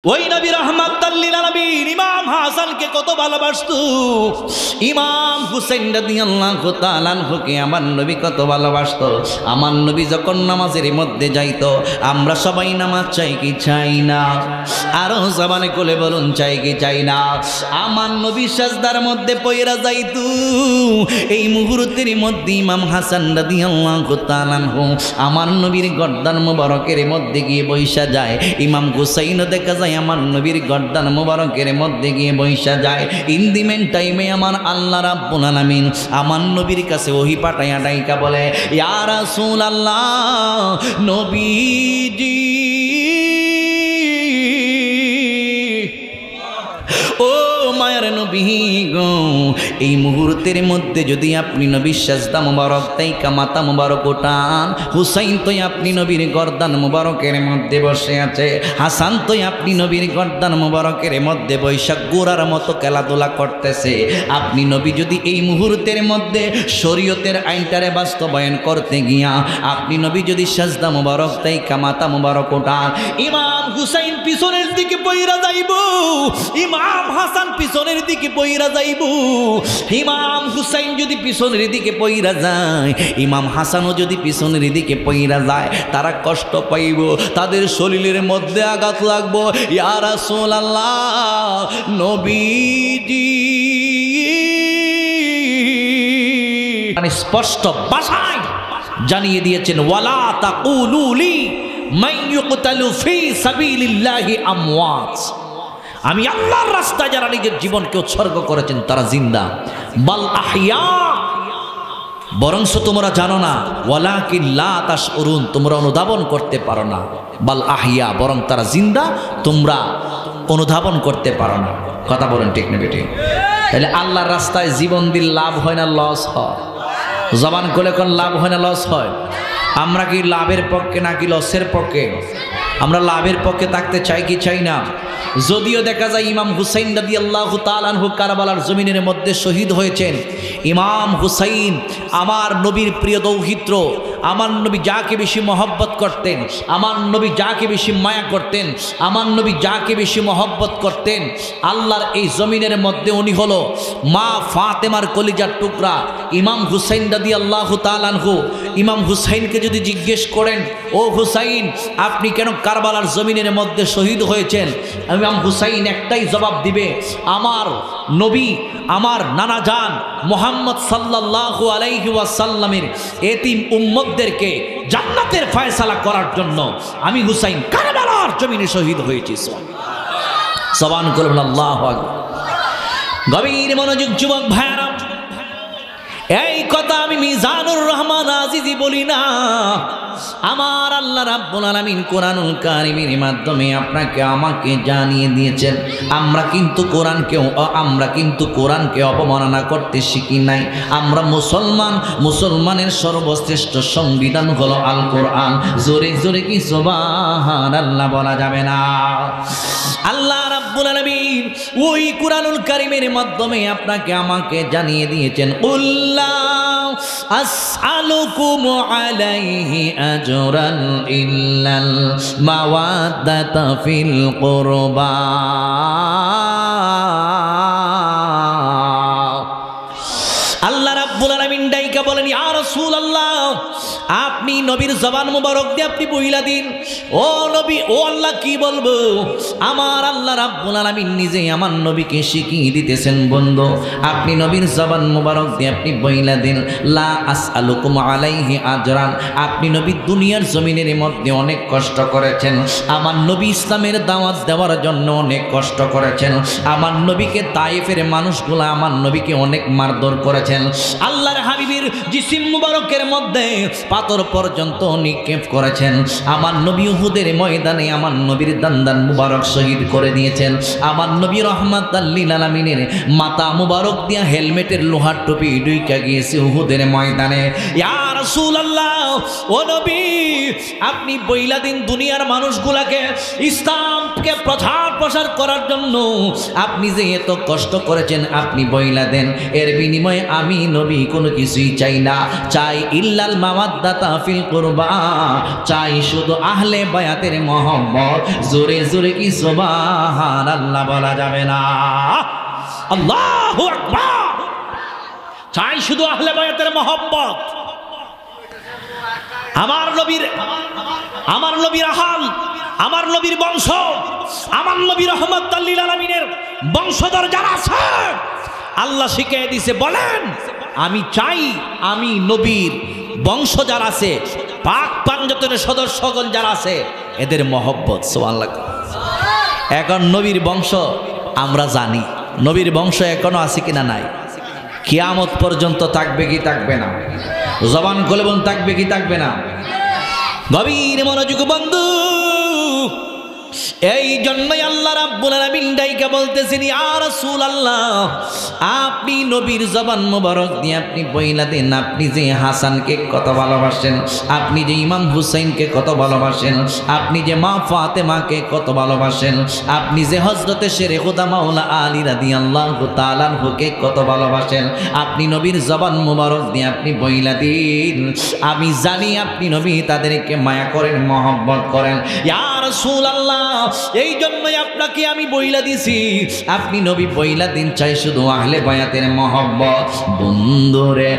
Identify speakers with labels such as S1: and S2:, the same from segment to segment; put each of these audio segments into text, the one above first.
S1: ওই নবী রাহমাতাল লিল আলামিন ইমাম হাসানকে কত ভালোবাসতো, ইমাম হুসাইন রাদিয়াল্লাহু তাআলা আনহুকে আমার নবী কত ভালোবাসতো। আমার নবী যখন নামাজের মধ্যে যাইতো, আমরা সবাই নামাজ চাই কি চাই না? আরো জবানে কোলে বলুন, চাই কি চাই না? আমার নবী সাজদার মধ্যে পয়রা যাইতো, এই মুহূর্তের মধ্যে ইমাম হাসান রাদিয়াল্লাহু তাআলা আনহু আমার নবীর গর্দান মুবারকের মধ্যে গিয়ে বৈশা যায়। ইমাম হুসাইনও দেখা যায় আমার নবীর গর্দান মুবারকের মধ্যে গিয়ে বৈশা যায়। ইন দি মেন টাইমে আমার আল্লাহ রাব্বুল আলামিন আমার নবীর কাছে ওহী পাঠাইয়া ডাইকা বলে, ইয়া রাসূলুল্লাহ, নবীজি ও মায়ের নবী গো, এই মুহূর্তের মধ্যে যদি আপনি নবীর সাজদা মুবারক তাইকা মাথা মুবারক উঠান, হুসাইন তো আপনি নবীর গর্দান মুবারকের মধ্যে বসে আছে, হাসান তো আপনি নবীর গর্দান মুবারকের মধ্যে বৈশাখ গোড়ার মতো খেলাধুলা করতেছে। আপনি নবী যদি এই মুহূর্তের মধ্যে শরীয়তের আইনটারে বাস্তবায়ন করতে গিয়া আপনি নবী যদি সাজদা মুবারক তাইকা মাথা মুবারক উঠান, ইমাম হুসাইন পিছনের দিকে পইরা যাইব, ইমাম হাসান পিছনের দিকে পইরা যাইব। ইমাম হুসাইন যদি পিছনের দিকে পইরা যায়, ইমাম হাসানও যদি পিছনের দিকে পইরা যায়, তারা কষ্ট পাইব, তাদের শরীরের মধ্যে আঘাত লাগবো। ইয়া রাসূলুল্লাহ, নবীজি মানে স্পষ্ট ভাষায় জানিয়ে দিয়েছেন, ওয়ালা তাকুলু লি মান ইউকতালু ফি সাবিলিল্লাহি আমওয়াত, আমি আল্লাহর রাস্তায় যারা নিজের জীবনকে উৎসর্গ করেছেন তারা জিন্দা, বাল আহইয়া, বরংস তোমরা জানো না, ওয়ালাকিন লা তাশউরুন, তোমরা অনুধাবন করতে পারো না, বাল আহইয়া, বরং তারা জিন্দা, তোমরা অনুধাবন করতে পারো না। কথা বলেন ঠিক না বেটি? তাহলে আল্লাহর রাস্তায় জীবন দিল লাভ হয় না লস হয়? জবান খুলে কোন লাভ হয় না লস হয়? আমরা কি লাভের পক্ষে নাকি লসের পক্ষে? আমরা লাভের পক্ষে থাকতে চাই কি চাই না? যদিও দেখা যায় ইমাম হুসাইন রাদিয়াল্লাহু তাআলা আনহু কারবালার জমিনের মধ্যে শহীদ হয়েছেন। ইমাম হুসাইন আমার নবীর প্রিয় দৌহিত্র, আমার নবী যাকে বেশি মহব্বত করতেন, আমার নবী যাকে বেশি মায়া করতেন, আমার নবী যাকে বেশি মহব্বত করতেন, আল্লাহর এই জমিনের মধ্যে উনি হলো মা ফাতেমার কলিজার টুকরা ইমাম হুসাইন রাদিয়াল্লাহু তাআলা আনহু। ইমাম হুসাইনকে যদি জিজ্ঞেস করেন, ও হুসাইন আপনি কেন কারবালার জমিনের মধ্যে শহীদ হয়েছেন, ইমাম হুসাইন একটাই জবাব দিবে, আমার নবী আমার নানা জান মুহাম্মদ সাল্লাল্লাহু আলাইহি ওয়াসাল্লামের এতিম উম্মতদেরকে জান্নাতের ফয়সালা করার জন্য আমি হুসাইন কারবালার জমিনে শহীদ হয়েছি। সুবহান আল্লাহু আকবার। গভীর মনোযোগ যুবক ভাইরা, এই কথা আমি মিজানুর রহমান আজিজি বলি না, আমার আল্লাহ রাব্বুল আলামিন কোরআনুল কারীমের মাধ্যমে আপনাকে আমাকে জানিয়ে দিয়েছেন। আমরা কিন্তু কোরআনকে অপমাননা করতে শিখি নাই। আমরা মুসলমানের সর্বশ্রেষ্ঠ সংবিধান হলো আল কোরআন। জোরে জোরে কি সুবহানাল্লাহ বলা যাবে না? আল্লাহ রাব্বুল আলামিন ওই কোরআনুল কারীমের মাধ্যমে আপনাকে আমাকে জানিয়ে দিয়েছেন, উল্লা আসআলুকুম আলাইহি আজরান ইল্লাল মাওয়াদ্দাতা ফিল কুরবা। আল্লাহ রাব্বুল আলামিন ডাইকা বলেন, ইয়া রাসূলুল্লাহ, আপনি নবীর জবান মুবারক দিয়ে আপনি বইলা দিন, ও নবী, ও আল্লাহ কি বলবো? আমার আল্লাহ রাব্বুল আলামিন নিজে আমার নবীকে শিখিয়ে দিতেছেন, বন্ধু আপনি নবীর জবান মুবারক দিয়ে আপনি বইলা দিন, লা আসআলুকুম আলাইহি আজরান। আপনি নবী দুনিয়ার জমিনের মধ্যে অনেক কষ্ট করেছেন, আমার নবী ইসলামের দাওয়াত দেওয়ার জন্য অনেক কষ্ট করেছেন, আমার নবীকে তায়েফের মানুষগুলো আমার নবীকে অনেক মারধর করেছেন, আল্লাহর হাবিবের জিসিম মুবারকের মধ্যে পাথর পর্যন্ত নিক্ষেপ করেছেন, আমার নবী উহুদের ময়দানে আমার নবীর দান্দান মুবারক শহীদ করে দিয়েছেন, আমার নবী রাহমাতাল লিল আলামিনের মাথা মুবারক দিয়া হেলমেটের লোহার টুপি ঢুইকা গিয়েছে উহুদের ময়দানে। ইয়া রাসূলুল্লাহ, ও নবী, আপনি বইলা দিন দুনিয়ার মানুষগুলাকে ইসলামকে প্রচার প্রসার করার জন্য আপনি যে এত কষ্ট করেছেন, আপনি বইলা দেন। এর বিনিময়ে আমি নবী কোনো কিছুই চাই না, চাই ইল্লাল মাওয়াদ্দাতা ফিল কুরবা, চাই শুধু আহলে বায়াতের মহব্বত। জোরে জোরে কি সুবহানাল্লাহ বলা যাবে না? আল্লাহু আকবার। চাই শুধু আহলে বায়াতের মহব্বত। আমার নবীর আহাল, আমার নবীর বংশ, আমার নবী রাহমাতুল লিল আলামিনের বংশধর যারা আছে, আল্লাহ শিখিয়ে দিয়েছে, বলেন আমি চাই আমি নবীর বংশ যারা আছে, পাক পাঞ্জাতনের সদস্যগণ যারা আছে, এদের মহব্বত। সুবহানাল্লাহ। এখন নবীর বংশ আমরা জানি, নবীর বংশ এখনো আছে কিনা নাই? কিয়ামত পর্যন্ত থাকবে কি থাকবে না? জবান খুলে বলুন, থাকবে কি থাকবে না? গভীর মনোযোগ বন্ধু, এই জন্যই আল্লাহ রাব্বুল আলামিন ডাইকা বলতেছেন, ইয়া রাসূলুল্লাহ, আপনি নবীর জবান মোবারক দিয়ে আপনি বইলা দেন, আপনি যে হাসানকে কত ভালোবাসেন, আপনি যে ইমাম হুসাইনকে কত ভালোবাসেন, আপনি যে মা ফাতেমাকে কত ভালোবাসেন, আপনি যে হযরতে শেরে খুদা মাওলা আলী রাদিয়াল্লাহু তাআলা আনহুকে কত ভালোবাসেন, আপনি নবীর জবান মোবারক দিয়ে আপনি বইলা দিন, আমি জানি আপনি নবী তাদেরকে মায়া করেন, মহব্বত করেন। ইয়া রাসূলুল্লাহ, এই জন্যই আপনাকে আমি বইলা দিছি, আপনি নবী বইলা দিন, চাই শুধু আহলে বায়াতের মহব্বত। বন্ধুরে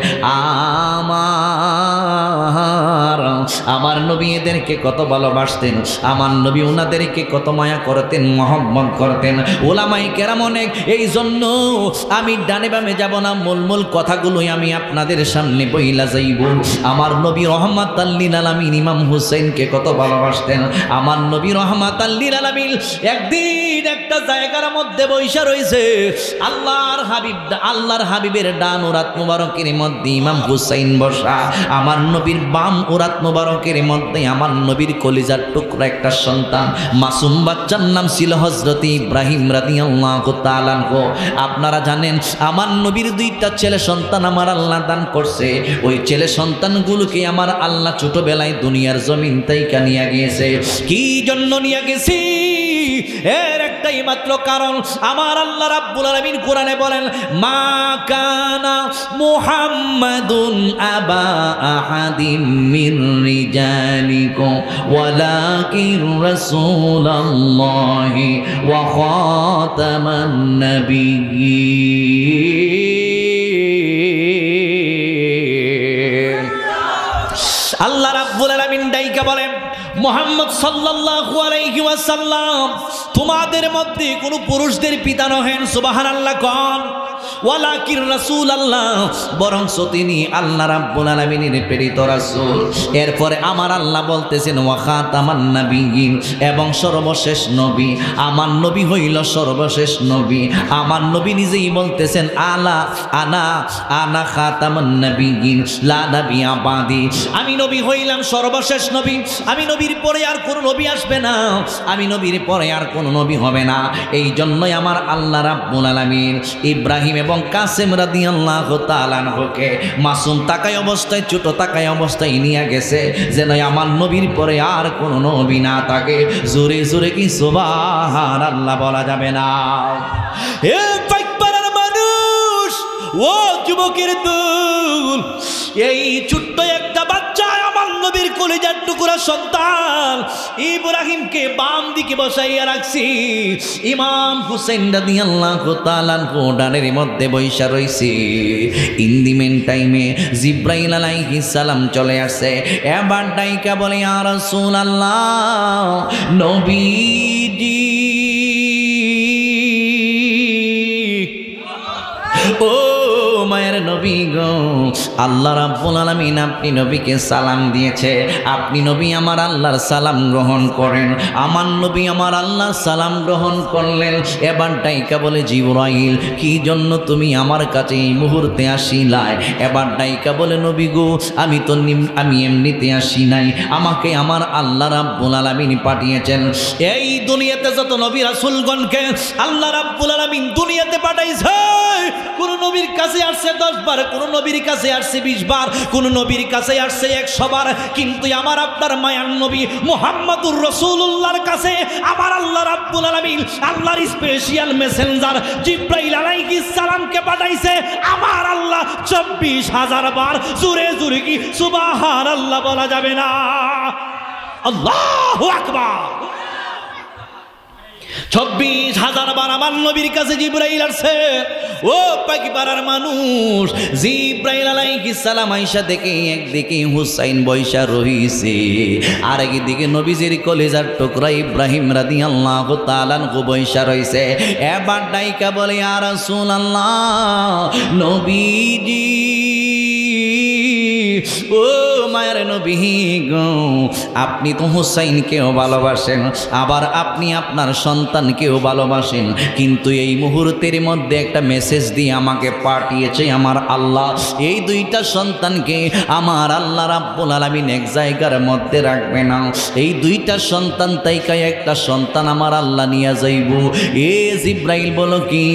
S1: আমার নবী এদেরকে কত ভালোবাসতেন, আমার নবী ওনাদেরকে কত মায়া করতেন, মহব্বত করতেন। ওলামায়ে কেরাম অনেক, এই জন্য আমি ডানে বামে যাব না, মূল কথাগুলোই আমি আপনাদের সামনে বইলা যাইব। আমার নবী রাহমাতুল লিল আলামিন ইমাম হুসাইনকে কত ভালোবাসতেন। আমার নবী রাহমাতুল লিল আলামিন একদিন একটা জায়গার মধ্যে বৈশা রয়েছে, আল্লাহর হাবিবের ডান ওরাত মুবারকের মধ্যে ইমাম হুসাইন বসা, আমার নবীর বাম ওরাত মুবারকের মধ্যে আমার নবীর কলিজার টুকরা একটা সন্তান, মাসুম বাচ্চার নাম ছিল হযরত ইব্রাহিম রাদিয়াল্লাহু তাআলা আনহু। আপনারা জানেন আমার নবীর দুইটা ছেলে সন্তান আমার আল্লাহ দান করছে। ওই ছেলে সন্তানগুলোকে আমার আল্লাহ ছোটবেলায় দুনিয়ার জমিন থেকে নিয়ে গিয়েছে। কি জন্য নিয়ে গেছি? এর একটাই মাত্র কারণ, আমার আল্লাহ রাব্বুল আলামিন কোরআনে বলেন, মা কানা মুহাম্মাদুন আবা আহাদিম মির রিজালিকুম ওয়ালাকিন রাসূলুল্লাহি ওয়া খাতামান নাবিয়্যিন। আল্লাহ রাব্বুল আলামিন ডাইকা বলেন, মুহাম্মদ সাল্লাল্লাহু আলাইহি ওয়াসাল্লাম তোমাদের মধ্যে কোনো পুরুষদের পিতা নহেন। সুবহানাল্লাহ কোন? ওয়ালাকিন রাসূলুল্লাহ, বরং তিনি আল্লাহ রাব্বুল আলামিনের প্রেরিত রাসূল। এরপরে আমার আল্লাহ বলতেছেন ওয়া খাতামান নাবিয়্যিন, এবং সর্বশেষ নবী। আমার নবী হইল সর্বশেষ নবী। আমার নবী নিজেই বলতেছেন আনা খাতামান নাবিয়্যিন লা নাবিয়্যা বাদি, আমি নবী হইলাম সর্বশেষ নবী, আমি নবীর পরে আর কোনো নবী আসবে না, আমি নবীর পরে আর কোনো নবী হবে না। এই জন্যই আমার আল্লাহ রাব্বুল আলামিন ইব্রাহিম এবং কাসেম রাদিয়াল্লাহু তাআলা আনহুকে মাসুম তাকায় অবস্থায়, ছোট তাকায় অবস্থায় নিয়ে গেছে, যেন আমার নবীর পরে আর কোনো নবী না থাকে। জোরে জোরে কি সুবহানাল্লাহ বলা যাবে না? এ পাইকপাড়ার মানুষ, ও যুবকের দল, এই ছোট্ট একটা বাচ্চা আমার নবীর কলিজার টুকরা সন্তান ইব্রাহিমকে বাম দিকে বসাইয়া রাখছি, ইমাম হুসাইন রাদিয়াল্লাহু তাআলা আনহু ডানের মধ্যে বৈশা রইছি। ইন দি মেন টাইমে জিব্রাইল আলাইহিস সালাম চলে আসে। এবার ডাইকা বলে, ইয়া রাসূলুল্লাহ, নবীজি, ও মায়ের নবী গো, আল্লাহ রাব্বুল আলামিন আপনি নবীকে সালাম দিয়েছে, আপনি নবী আমার আল্লাহর সালাম গ্রহণ করেন। আমার নবী আমার আল্লাহর সালাম গ্রহণ করলেন। এবার ডাইকা বলে, জিবরাইল, কি জন্য তুমি আমার কাছে এই মুহূর্তে আসিলাই? এবার ডাইকা বলে, নবী গো, আমি এমনিতে আসি নাই, আমাকে আমার আল্লাহ রাব্বুল আলামিন পাঠিয়েছেন। এই দুনিয়াতে যত নবী রাসূলগণকে আল্লাহ রাব্বুল আলামিন দুনিয়াতে পাঠাইছে, কোন নবীর কাছে আসছে 10 বার, কোন নবীর কাছে আসছে 20 বার, কোন নবীর কাছে আসছে 100 বার, কিন্তু আমার আপনার মায়ার নবী মুহাম্মদুর রাসূলুল্লাহর কাছে আমার আল্লাহ রাব্বুল আলামিন আল্লাহর স্পেশাল মেসেঞ্জার জিবরাইল আলাইহিস সালামকে পাঠাইছে আমার আল্লাহ 24,000 বার। জোরে জোরে কি সুবহানাল্লাহ বলা যাবে না? আল্লাহু আকবার। 24,000 বার আমার নবীর কাছে জিবরাইল আসছে। ও পাকি পাড়ার মানুষ, জিবরাইল আলাইহিস সালাম আয়েশা দেখে একদিকে হুসাইন বৈশা রহিছে, আর একদিকে নবীজির কলিজার টুকরা ইব্রাহিম রাদিয়াল্লাহু তাআলা আনহু বৈশা রইছে। এবার ডাইকা বলে, ইয়া রাসূলুল্লাহ, নবীজি ও মায়ের নবী গো, আপনি তো হুসাইনকেও ভালোবাসেন, আবার আপনি আপনার সন্তানকেও ভালোবাসেন, কিন্তু এই মুহূর্তের মধ্যে একটা মেসেজ দিয়ে আমাকে পাঠিয়েছে আমার আল্লাহ, এই দুইটা সন্তানকে আমার আল্লাহ রাব্বুল আলামিন এক জায়গার মধ্যে রাখবে না, এই দুইটা সন্তান তাইকা একটা সন্তান আমার আল্লাহ নিয়ে যাইব। এ জিবরাইল বলো কি?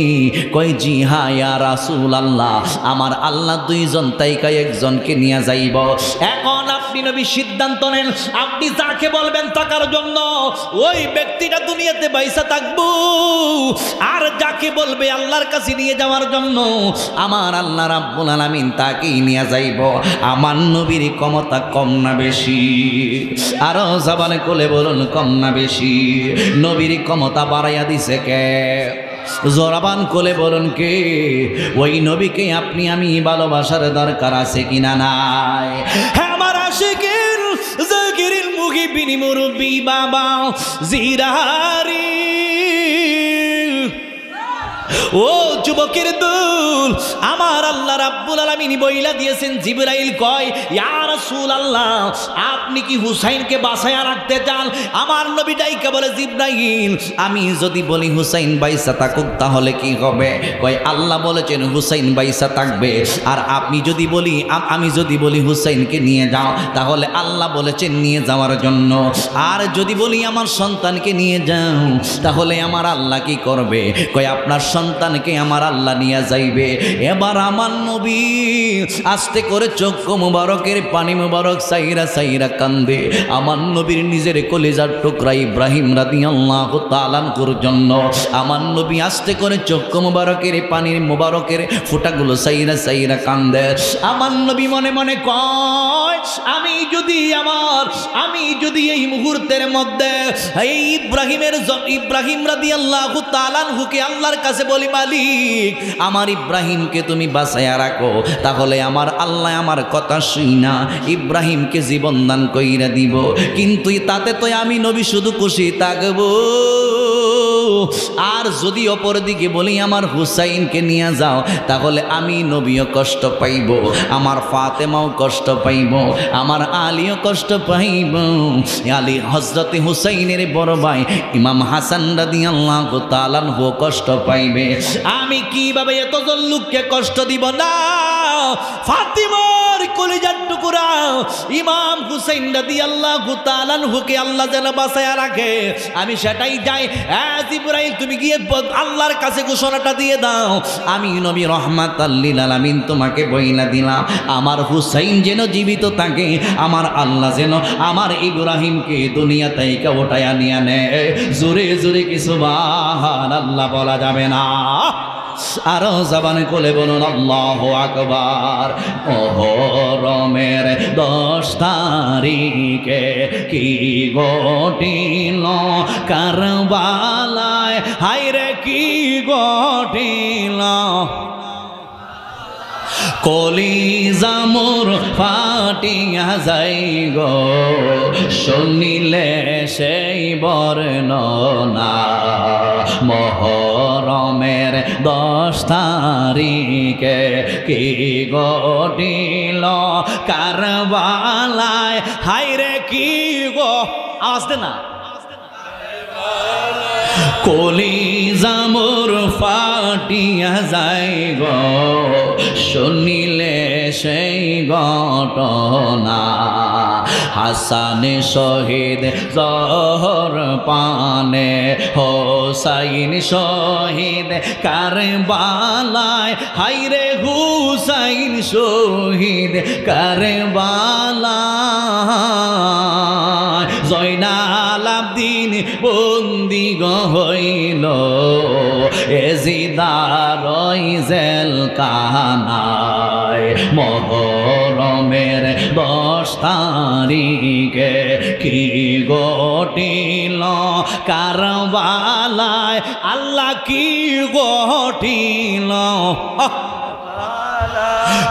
S1: কয় জি হ্যাঁ ইয়া রাসূলুল্লাহ, আমার আল্লাহ দুইজন তাইকা একজনকে নিয়ে যাইব। এখন আপনি নবী সিদ্ধান্ত নেন, আপনি যাকে বলবেন থাকার জন্য ওই ব্যক্তিটা দুনিয়াতে বাইসা থাকবো, আর যাকে বলবে আল্লাহর কাছে নিয়ে যাওয়ার জন্য আমার আল্লাহ রাব্বুল আলামিন তাকেই নিয়ে যাইব। আমার নবীর ক্ষমতা কম না বেশি? আরো জবানে কোলে বলুন, কম না বেশি? নবীর ক্ষমতা বাড়াইয়া দিছে কে? জোরাবান কোলে বলুন কে? ওই নবীকে আপনি আমি ভালোবাসার দরকার আছে কিনা নাই? হ্যাঁ আমার আশিকের জাকিরিল মুহিবিন মুরব্বি বাবা জিরারি, ও যুবকের দল, আমার আল্লাহ রাব্বুল আলামিন বইলা দিয়েছেন। জিবরাইল কয়, ইয়া রাসূলুল্লাহ, আপনি কি হুসাইনকে বাঁচায়া রাখতে চান? আমার নবী ডাইকা বলে, জিবরাইল, আমি যদি বলি হুসাইন বাইসা থাকুক তাহলে কি হবে? কয়, আল্লাহ বলেছেন হুসাইন বাইসা থাকবে, আর আপনি যদি বলি আমি যদি বলি হুসাইনকে নিয়ে যাও তাহলে আল্লাহ বলেছেন নিয়ে যাওয়ার জন্য, আর যদি বলি আমার সন্তানকে নিয়ে যাও তাহলে আমার আল্লাহ কি করবে? কয়, আপনার সন্তানকে আমার আল্লাহ নিয়ে যাইবে। এবার আমার নবী আস্তে করে চক্ষু মুবারকের পানি মুবারক সাইরা সাইরা কান্দে। আমার নবীর নিজের কলিজার টুকরা ইব্রাহিম রাদিয়াল্লাহু তাআলা আনহুর জন্য আমার নবী আস্তে করে চক্ষু মুবারকের পানির মুবারকের ফোঁটাগুলো সাইরা সাইরা কান্দে। আমার নবী মনে মনে কয়, আমি যদি এই মুহূর্তের মধ্যে এই ইব্রাহিম রাদিয়াল্লাহু তাআলা আনহুকে আল্লাহর কাছে বলি, মালিক আমার ইব্রাহিমকে তুমি বাঁচাইয়া রাখো, তাহলে আমার আল্লাহ আমার কথা শুইনা ইব্রাহিমকে জীবন দান কইরা দিব, কিন্তু তাতে তো আমি নবী শুধু খুশি থাকবো। আর যদি অপর দিকে বলি আমার হুসাইনকে নিয়ে যাও তাহলে আমি নবীও কষ্ট পাইব, আমার ফাতেমাও কষ্ট পাইব, আমার আলীও কষ্ট পাইব, আলী হযরতে হুসাইনের বড় ভাই ইমাম হাসান রাদিয়াল্লাহু তাআলা আনহু কষ্ট পাইবে। আমি কিভাবে এতজন লোককে কষ্ট দিব না? ফাতিমার কলিজার টুকরা ইমাম হুসাইন রাদিয়াল্লাহু তাআলা আনহুকে আল্লাহ যেন বাঁচায়া রাখে, আমি সেটাই চাই। জিবরাইল, তুমি গিয়ে আল্লাহর কাছে ঘোষণাটা দিয়ে দাও, আমি নবী রাহমাতাল লিল আলামিন তোমাকে বইলা দিলাম, আমার হুসাইন যেন জীবিত থাকে, আমার আল্লাহ যেন আমার ইব্রাহিমকে দুনিয়া থেকে উঠায়া নিয়ে নেয়। জোরে জোরে কি সুবহানাল্লাহ বলা যাবে না? আরো জবানে কোলে বলুন আল্লাহু আকবার। মুহররমের 10 তারিখে কি ঘটিল কারবালায়, হায়রে কি ঘটিল, কলিজা মোর ফাটিয়া যাই গো শুনিলে সেই বর্ণনা। মুহররমের 10 তারিখে কি ঘটিল কারবালায়, হায়রে কি গো, আওয়াজ দে না, কলিজা মোর ফাটিয়া যাই গো শুনিলে সেই ঘটনা। হাসান শহীদ জহর পানে, হোসাইন শহীদ কারবালায়, হায়রে হুসাইন শহীদ কারবালায়। জয়নাল আবদিন বন্দি হইল এজিদার জেলখানায়, মুহরমের 10 তারিখে কি ঘটিল কারবালায়, আল্লাহ কি ঘটিল।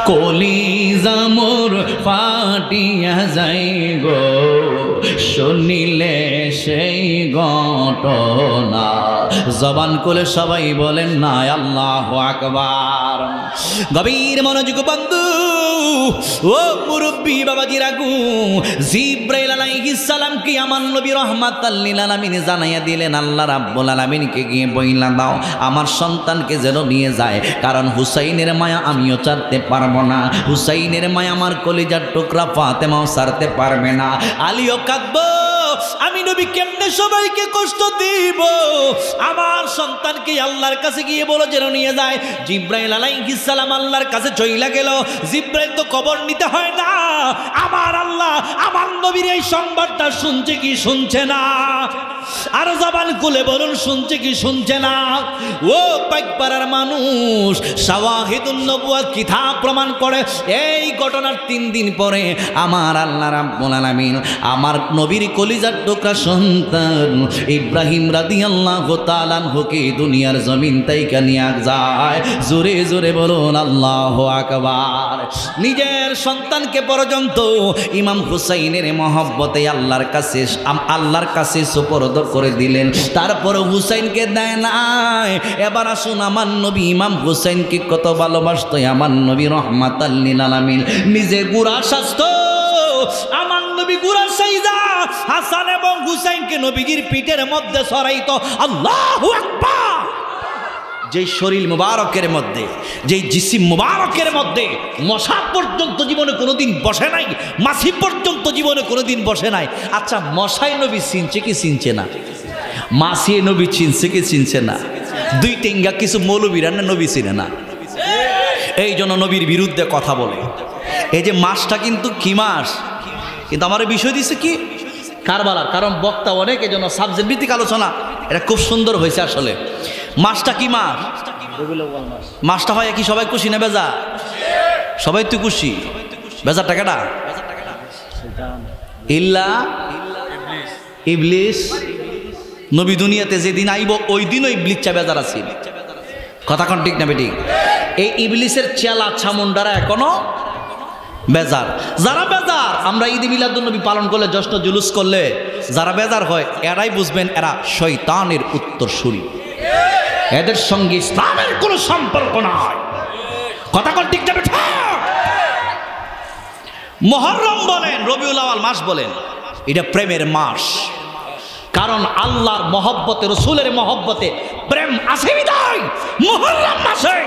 S1: কলিজা মোর ফাটিয়া যাই গো শুনিলে সেই ঘটনা। জবান খুলে সবাই বলেন না আল্লাহু আকবার। গভীর মনোযোগ বন্ধু ও মুরব্বী বাবাজি রাগু, জিব্রাইল আলাইহিস সালাম কি আমার নবী রাহমাতাল লিল আলামিন জানাইয়া দিলেন আল্লাহ রাব্বুল আলামিনকে গিয়ে বইলা দাও আমার সন্তানকে যেন নিয়ে যায়, কারণ হুসাইনের মায়া আমিও ছাড়তে পারবো না, হুসাইনের মায়া আমার কলিজার টুকরা ফাতেমাও ছাড়তে পারবে না। আলীও কাঁদবো, আমি নবী কেমনে সবাইকে কষ্ট দিব, আমার সন্তানকে আল্লাহর কাছে গিয়ে বলো যেন নিয়ে যায়। জিব্রাইল আলাইহিস সালাম আল্লাহর কাছে চইলা গেল। জিব্রাইল তো কবর নিতে হয় না, আমার আল্লাহ আমার নবীর এই সংবাদটা শুনছে কি শুনছে না? আর জবান খুলে বলুন শুনছে কি শুনছে না? ও পাইকপাড়ার মানুষ, শাওয়াহিদুন নবুয়্যত কিতাব প্রমাণ করে এই ঘটনার 3 দিন পরে আমার আল্লাহ রাব্বুল আলামিন আমার নবীর কলিজার টুকরা সন্তান ইব্রাহিম রাদিয়াল্লাহু তাআলা আনহুকে দুনিয়ার জমিন থেকে নিয়ে যায়। জোরে জোরে বলুন আল্লাহু আকবার। নিজের সন্তানকে পর্যন্ত ইমাম হুসাইনের মহব্বতে আল্লাহর কাছে সুপর্দ করে দিলেন। তারপর হুসাইনকে দেয় নাই। এবার আসুন আমার নবী ইমাম হুসাইনকে কত ভালোবাসতো আমার নবী রাহমাতাল লিল আলামিন। নিজে গুড়া স্বাস্থ্য আমার নবী গুড়া সাইদা হাসান এবং হুসাইনকে নবীজির পিঠের মধ্যে সরাইতো। আল্লাহু আকবার। যেই শরীর মুবারকের মধ্যে, যেই জিসিম মুবারকের মধ্যে মশা পর্যন্ত জীবনে কোনোদিন বসে নাই, মাছি পর্যন্ত জীবনে কোনোদিন বসে নাই। আচ্ছা মশাই নবী চিনছে কি চিনছে না? মাছিয়ে নবী চিনছে কি চিনছে না? 2 টেঙ্গা কিছু মৌলবীরা নবী চিনে না, এই জন্য নবীর বিরুদ্ধে কথা বলে। এই যে মাসটা কিন্তু কি মাস, কিন্তু আমার বিষয় দিচ্ছে কি কারবালার, কারণ বক্তা অনেক, এই জন্য সাবজেক্ট ভিত্তিক আলোচনা এটা খুব সুন্দর হয়েছে। আসলে মাসটা কি মাস? মাসটা হয় কি সবাই খুশি না বেজা? সবাই তুই খুশি, বেজার টাকাটা ইল্লা ইবলিস। নবী দুনিয়াতে যেদিন আইব ওই দিনও ইবলিসটা বেজার আছে। কথা কোন ঠিক না বেঠিক? এই ইবলিসের চেলা ছামুন্ডারা এখনো বেজার। যারা বেজার আমরা ঈদ মিলাদুন্নবী পালন করলে, জশ্ন জুলুস করলে যারা বেজার হয় এরাই বুঝবেন এরা শয়তানের উত্তরসূরি, এদের সঙ্গে ইসলামের কোনো সম্পর্ক নাই। কথা কোন ঠিক যাবে? মুহররম বলেন, রবিউল আউয়াল মাস বলেন, এটা প্রেমের মাস। কারণ আল্লাহর মহব্বতে, রসুলের মহব্বতে প্রেম আছে বিধায় মুহররম মাসে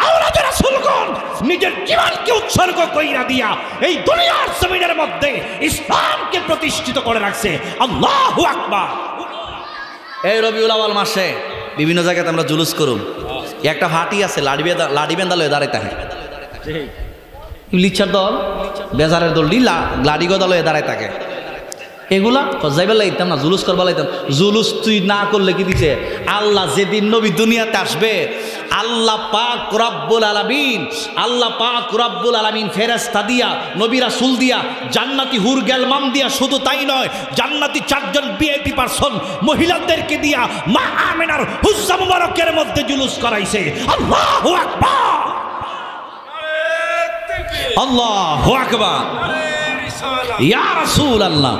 S1: আওলাদে রাসূলগণ নিজের জীবনকে উৎসর্গ কইরা দিয়া এই দুনিয়ার জমিনের মধ্যে ইসলামকে প্রতিষ্ঠিত করে রাখছে। আল্লাহু আকবার। এই রবিউল আউয়াল মাসে বিভিন্ন জায়গাতে আমরা জুলুস করুম। একটা হাটি আছে লাডি বেন্দা লয়ে দাঁড়াইতে হয়, লিচ্ছার দল বেজারের দল লাডি গদা লয়ে দাঁড়ায় থাকে। এগুলা যাইবার লাগতাম না, জুলুস করবার লাগতাম। জুলুস তুই না করলে কি দিছে আল্লাহ যেদিন নবী দুনিয়াতে আসবে, আল্লাহ পাক রব্বুল আলামিন ফেরেশতা দিয়া, নবী রাসূল দিয়া, জান্নাতি হুর গেলমাম দিয়া, শুধু তাই নয় জান্নাতি 4 জন ভিআইপি পারসন মহিলাদেরকে দিয়া মা আমিনার হুজ্জা মুবারকের মধ্যে জুলুস করাইছে। আল্লাহু আকবার, আল্লাহু আকবার। ইয়া রাসূলুল্লাহ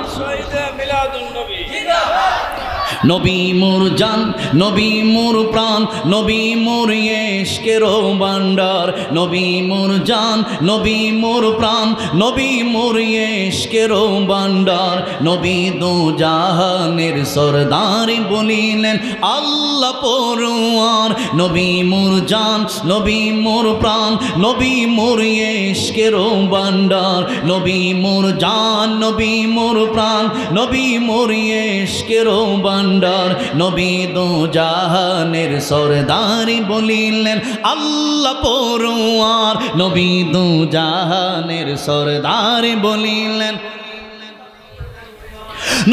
S1: নবী মোর জান, নবী মোর প্রাণ, নবী মোর ইশকের ভান্ডার। নবী মোর জান, নবী মোর প্রাণ, নবী মোর ইশকের ভান্ডার। নবী দো জাহানের সরদার বলিলেন আল্লাহ পরওয়ার। নবী মোর জান, নবী মোর প্রাণ, নবী মোর ইশকের ভান্ডার। নবী মোর জান, নবী মোর প্রাণ, নবী মোর ইশকের ভান্ডার। নবী দো জাহানের সরদার বলিলেন আল্লাহ পরওয়ার। নবী দো জাহানের সরদার বলিলেন।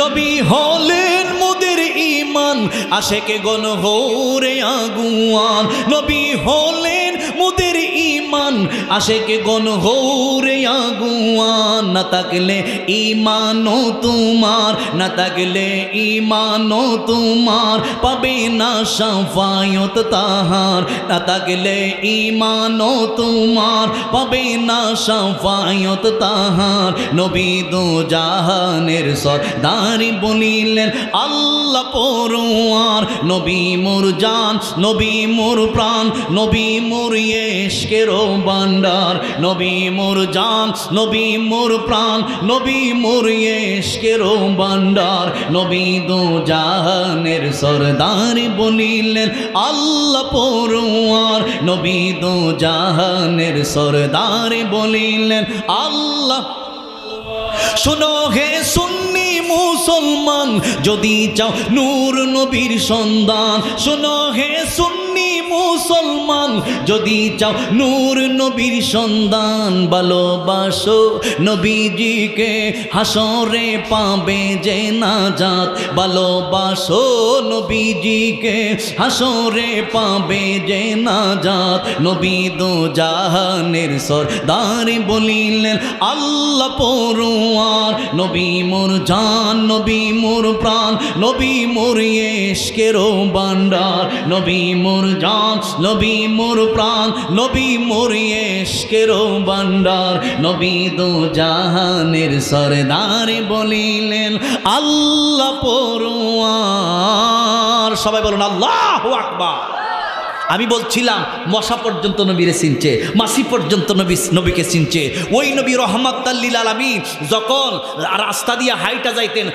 S1: নবী হলেন মোদের ঈমান, আশেকে গণ হোরে আগুয়ান। নবী হলেন মোদের ঈমান, আশেকে গণ হোরে আগুয়ান। না থাকলে ঈমানও তোমার, না থাকলে ঈমানও তোমার, পাবে না শাফায়াত তাহার। না থাকলে ঈমানও তোমার, পাবে না শাফায়াত তাহার। নবী দো জাহানের সরদার বলিলেন আল্লাহ পরওয়ার। নবী মোর জান, নবী মোর প্রাণ, নবী মোর ইশকের ভান্ডার। নবী মোর জান, নবী মোর প্রাণ, নবী মোর ইশকের ভান্ডার। নবী দো জাহানের সরদার বলিলেন আল্লাহ পরওয়ার। নবী দো জাহানের সরদার বলিলেন আল্লাহ। শোনো হে সুন্নি মুসলমান, যদি চাও নূর নবীর সন্ধান। শোনো হে সুন্নি মুসলমান, যদি চাও নূর নবীর সন্ধান। ভালোবাসো নবীজিকে, হাসরে পাবে যে নাজাত। ভালোবাসো নবীজিকে, হাসরে পাবে যে নাজাত। নবী দো জাহানের সরদার বলিলেন আল্লাহ পরওয়ার। নবী মোর জান, নবী মোর প্রাণ, নবী মোর ইশকের ভান্ডার। নবী মোর জান, নবী মোর প্রাণ, নবী মোর ইশকের ভান্ডার। নবী দো জাহানের সরদার বলিলেন আল্লাহ পরওয়ার। সবাই বলুন আল্লাহু আকবার। আমি বলছিলাম মশা পর্যন্ত নবীরে চিনছে, মাছি পর্যন্ত নবীকে চিনছে। ওই নবী রহমাতাল লিল আলামিন যখন রাস্তা দিয়ে হাইটা যাইতেন,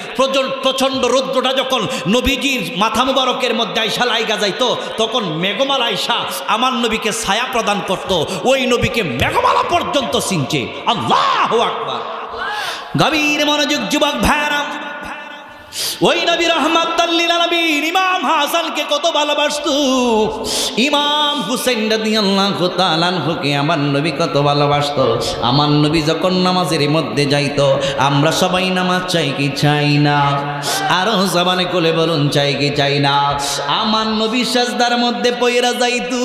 S1: প্রচণ্ড রৌদ্রটা যখন নবীজির মাথা মুবারকের মধ্যে আইসা লাইগা যাইতো, তখন মেঘমাল আইসা আমার নবীকে ছায়া প্রদান করত। ওই নবীকে মেঘমালা পর্যন্ত চিনছে। আল্লাহু আকবার। গভীর মনোযোগ যুবক ভাইরা, ওই নবী রহমাতাল লিল আলামিন ইমাম হাসানকে কত ভালোবাসতো। ইমাম হুসাইন রাদিয়াল্লাহু তাআলা আনহুকে আমার নবী কত ভালোবাসতো। আমার নবী যখন নামাজের মধ্যে যাইতো, আমরা সবাই নামাজ চাই কি চাই না? আরো জবানে কোলে বলুন চাই কি চাই না? আমার নবী সাজদার মধ্যে পয়রা যাইতো।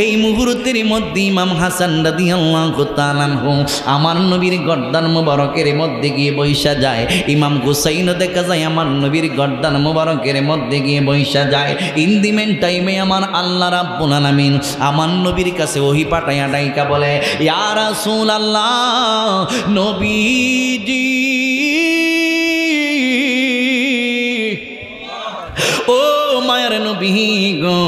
S1: এই মুহূর্তের মধ্যে ইমাম হাসান রাদিয়াল্লাহু তাআলা আনহু আমার নবীর গর্দান মুবারকের মধ্যে গিয়ে বৈশা যায়। ইমাম হুসাইন দেখা যায় আমার নবীর গর্দান মুবারকের মধ্যে গিয়ে বৈশা যায়। ইন দি মেন টাইমে আমার আল্লাহ রাব্বুল আলামিন আমার নবীর কাছে ওহী পাঠাইয়া ডাইকা বলে, ইয়া রাসূলুল্লাহ, নবীজি ও মায়ের নবী গো,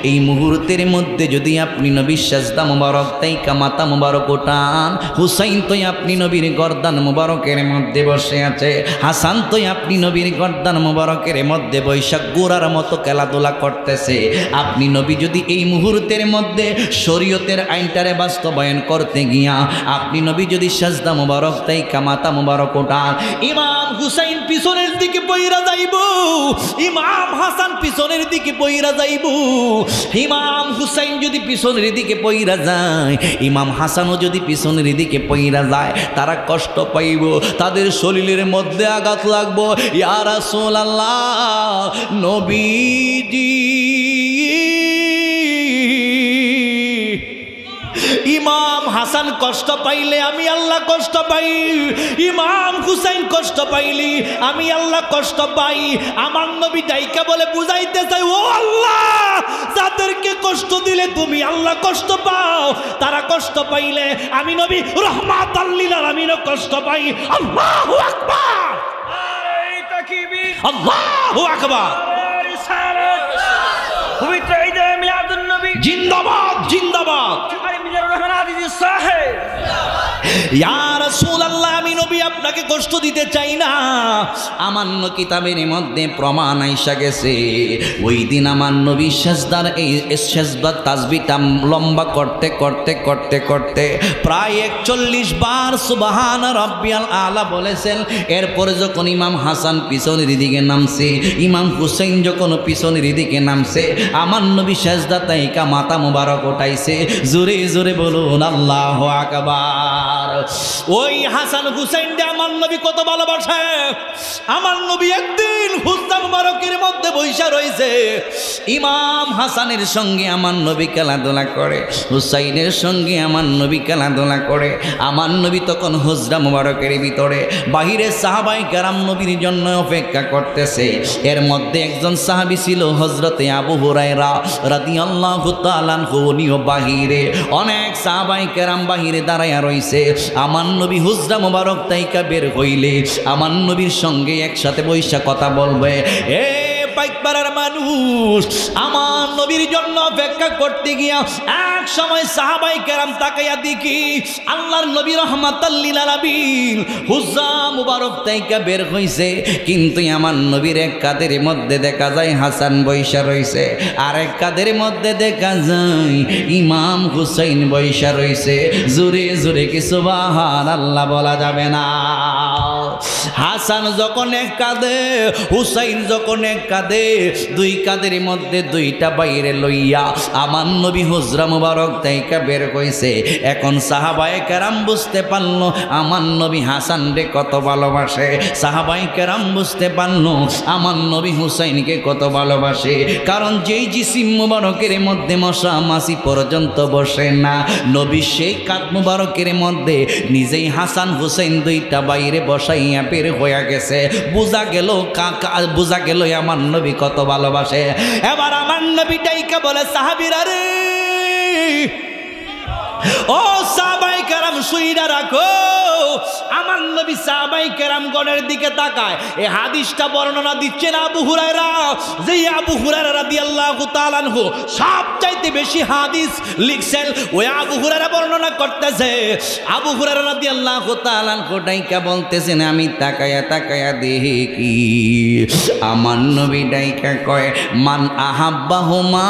S1: এই মুহূর্তের মধ্যে যদি আপনি নবীর সাজদা মুবারক তাইকা মাথা মুবারক ওঠান, হুসাইন তো আপনি নবীর গর্দান মুবারকের মধ্যে বসে আছে, হাসান তো আপনি নবীর গর্দান মুবারকের মধ্যে বৈশাখ গোড়ার মতো খেলাধুলা করতেছে। আপনি নবী যদি এই মুহূর্তের মধ্যে শরীয়তের আইনটারে বাস্তবায়ন করতে গিয়া আপনি নবী যদি সাজদা মুবারক তাইকা মাথা মুবারক ওঠান, ইমাম হুসাইন পিছনের দিকে পইরা যাইব, ইমাম হাসান পিছনের দিকে পইরা যাইব। ইমাম হুসাইন যদি পিছনের দিকে পইরা যায়, ইমাম হাসানও যদি পিছনের দিকে পইরা যায়, তারা কষ্ট পাইব, তাদের শরীরের মধ্যে আঘাত লাগবো। ইয়া রাসূলুল্লাহ, নবীজি ইমাম হাসান কষ্ট পাইলে আমি আল্লাহ কষ্ট পাই, ইমাম হুসাইন কষ্ট পাইলি আমি আল্লাহ কষ্ট পাই। আমার নবী ডাইকা বলে বুঝাইতে চাই, ও আল্লাহ, যাদেরকে কষ্ট দিলে তুমি আল্লাহ কষ্ট পাও, তারা কষ্ট পাইলে আমি নবী রহমাতাল লিল আলামিনও কষ্ট পাই। আল্লাহু আকবার। আল্লাহু আকবার।
S2: পবিত্র ঈদে মিলাদুন নবী
S1: জিন্দাবাদ জিন্দাবাদ।
S2: মিজানুর রহমান আজিজি সাহেব।
S1: ইয়া রাসূলুল্লাহ, আমি নবী আপনাকে কষ্ট দিতে চাই না। আমান্য কিতাবের মধ্যে প্রমাণ আইসা গেছে, ওই দিন আমার নবী সেজদার এই সেজদার তাসবিহটা লম্বা করতে করতে করতে করতে প্রায় 41 বার সুবহান রাব্বিয়াল আলা বলেছেন। এরপরে যখন ইমাম হাসান পিছনের দিকে নামছে, ইমাম হুসাইন যখন পিছনের দিকে নামছে, আমার নবী সেজদা তাইকা মাথা মুবারক উঠাইছে। জোরে জোরে বলুন আল্লাহু আকবার। ওই হাসান হুসাইন দে আমার নবী কত ভালোবাসে। আমার নবী একদিন হুজরা মুবারকের মধ্যে বৈশা রয়েছে, ইমাম হাসানের সঙ্গে আমার নবী খেলাধুলা করে, হুসাইনের সঙ্গে আমার নবী খেলাধুলা করে। আমার নবী তখন হুজরা মুবারকের ভিতরে, বাহিরে সাহাবায়ে কেরাম নবীর জন্য অপেক্ষা করতেছে। এর মধ্যে একজন সাহাবী ছিল হযরতে আবু হুরায়রা রাদিয়াল্লাহু তাআলা আনহু, উনিও বাহিরে। অনেক সাহাবায়ে কেরাম বাহিরে দাঁড়ায়া রইছে। আমার নবী হুজরা মুবারক তাইকা বের হইলে আমার নবীর সঙ্গে একসাথে বৈশা কথা বলবে। এ পাইকপাড়ার মানুষ, আমার নবীর জন্য অপেক্ষা করতে গিয়া এক সময় সাহাবায়ে কেরাম তাকাইয়া দেখি আল্লাহর নবী রাহমাতাল লিল আলামিন হুজরা মুবারক তাইকা বের হইছে, কিন্তু আমার নবীর এক কাদের মধ্যে দেখা যায় হাসান বৈশা রইছে, আর এক কাদের মধ্যে দেখা যায় ইমাম হুসাইন বৈশা রইছে। জোরে জোরে কি সুবহানাল্লাহ বলা যাবে না? হাসান যখন এক কাঁদে, হুসাইন যখন এক কাঁদে, দুই কাঁদের মধ্যে দুইটা বাইরে লইয়া আমার নবী হুজরা মুবারক তাইকা বের কইছে। এখন সাহাবায়ে কেরাম বুঝতে পারলো আমার নবী হাসান রে কত ভালোবাসে, সাহাবায়ে কেরাম বুঝতে পারলো আমার নবী হুসাইনকে কত ভালোবাসে। কারণ যেই জিসিম মুবারকের মধ্যে মশা মাছি পর্যন্ত বসে না, নবী সেই কাঁদ মুবারকের মধ্যে নিজেই হাসান হুসাইন দুইটা বাইরে বসাইয়া বের হয়ে গেছে। বোঝা গেল আমার নবী কত ভালোবাসে। এবার আমার নবী ডাইকা বলে, সাহাবীরা রে, ও সাহাবায়ে কেরাম শুইরা রাখো। আমার নবী সাহাবায়ে কেরামগণের দিকে তাকায়। এই হাদিসটা বর্ণনা দিচ্ছেন আবু হুরায়রা, যে আবু হুরায়রা রাদিয়াল্লাহু তাআলা আনহু সবচাইতে বেশি হাদিস লিখছেন। ওই আবু হুরায়রা বর্ণনা করতেছে, আবু হুরায়রা রাদিয়াল্লাহু তাআলা আনহু ডাইকা বলতেছেন, আমি তাকায়া তাকায়া দেখি আমার নবী ডাইকা কয়, মান আহাব্বাহুমা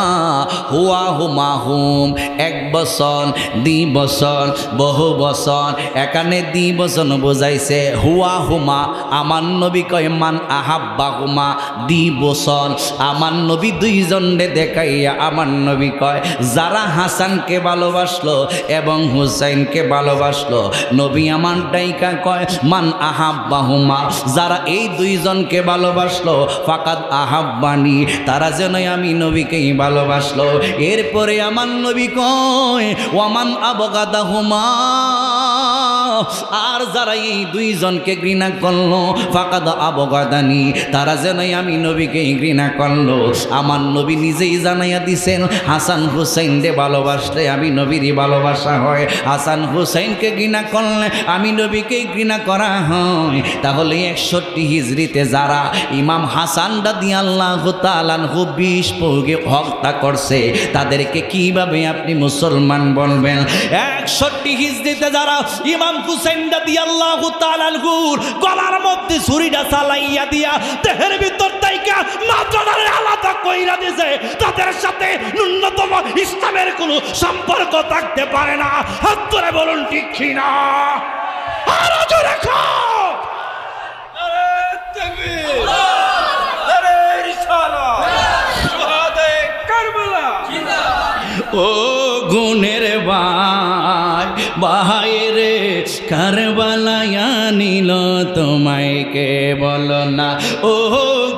S1: হুয়া হুমা হুম। 1 বছর, 2 বছর, বহু বছর, এখানে 2 বছর বোঝাইছে। হুয়া হুমা, আমার নবী কয় মান আহাব্বা হুমা, 2 বছর। আমার নবী দুইজনরে দেখাইয়া আমার নবী কয়, যারা হাসানকে ভালোবাসলো এবং হুসাইনকে ভালোবাসলো, নবী আমার ডাইকা কয় মান আহাব্বা হুমা, যারা এই দুইজনকে ভালোবাসলো, ফাকাদ আহাব্বানি, তারা যেন আমি নবীকেই ভালোবাসলো। এরপরে আমার নবী কয় ওয়ামান আবগাদাহুমা, আর যারা এই দুইজনকে ঘৃণা করলো, ফাকাদ আবগাদানি, তারা যেন আমি নবীকে ঘৃণা করলো। আমার নবী নিজেই জানাইয়া দিছেন, হাসান হুসাইন রে ভালোবাসলে আমি নবীরই ভালোবাসা হয়, হাসান হুসাইনকে ঘৃণা করলে আমি নবীকে ঘৃণা করা হয়। তাহলে 61 হিজরিতে যারা ইমাম হাসান রাদিয়াল্লাহু তাআলা আনহু 20 পৌগে হত্যা করছে, তাদেরকে কিভাবে আপনি মুসলমান বলবেন? 61 হিজরিতে যারা ইমাম হুসাইন রাদিয়াল্লাহু তাআলা আনহুর গলার মধ্যে ছুরিটা চালাইয়া দিয়া দেহের ভিতর তাইকা মাথাটারে আলাদা কইরা দিয়েছে, তাদের সাথে ন্যূনতম ইসলামের কোনো সম্পর্ক থাকতে পারে না। হাত ধরে বলুন ঠিক কি না? আর জোরে খাও।
S2: নারে তাকবীর, নারে রিসালাত, শুহাদায়ে কারবালা।
S1: ও গুণের ভাই, ভাই রে কারবালায় নিল তোমায় কে বলো না। ও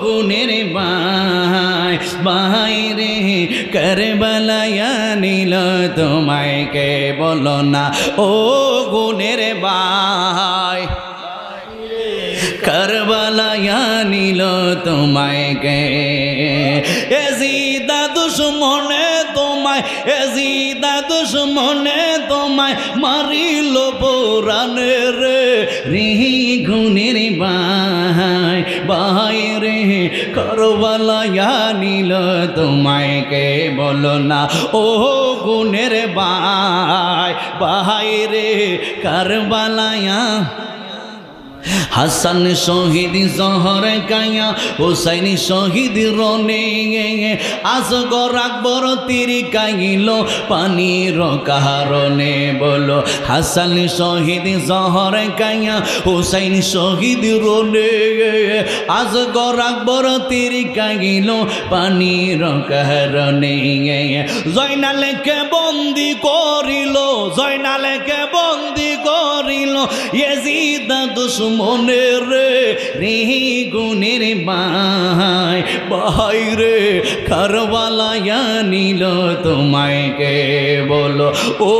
S1: গুণের ভাই, ভাই রে কারবালায় নিল তোমায় কে বলো না। ও গুণের ভাই, কারবালায় নিল তোমায় কে। এজিদা দুশ্মনে তোমায় তোমায় এজিদ দুশ্মনে তোমায় মারিল পুরাণে রে রিহি গুণের ভাই ভাই রে কারবালায় নিল তোমায় কে বলো না ও গুণের ভাই ভাই রে কারবালায় হাসান শহীদ জহর কায়া হুসাইন শহীদ রনে আসগর আকবর তীর কাইল পানির কারণে বলো হাসান শহীদ জহর কায়া হুসাইন শহীদ রনে আসগর আকবর তীর কাইল পানির কারণে জয়নালকে বন্দি করিল জয়নালকে বন্দি করিল ইয়াজিদ দুশ্মনে রে রিহি গুণের ভাই ভাই রে কারবালায় নিল তোমায় কে বলো ও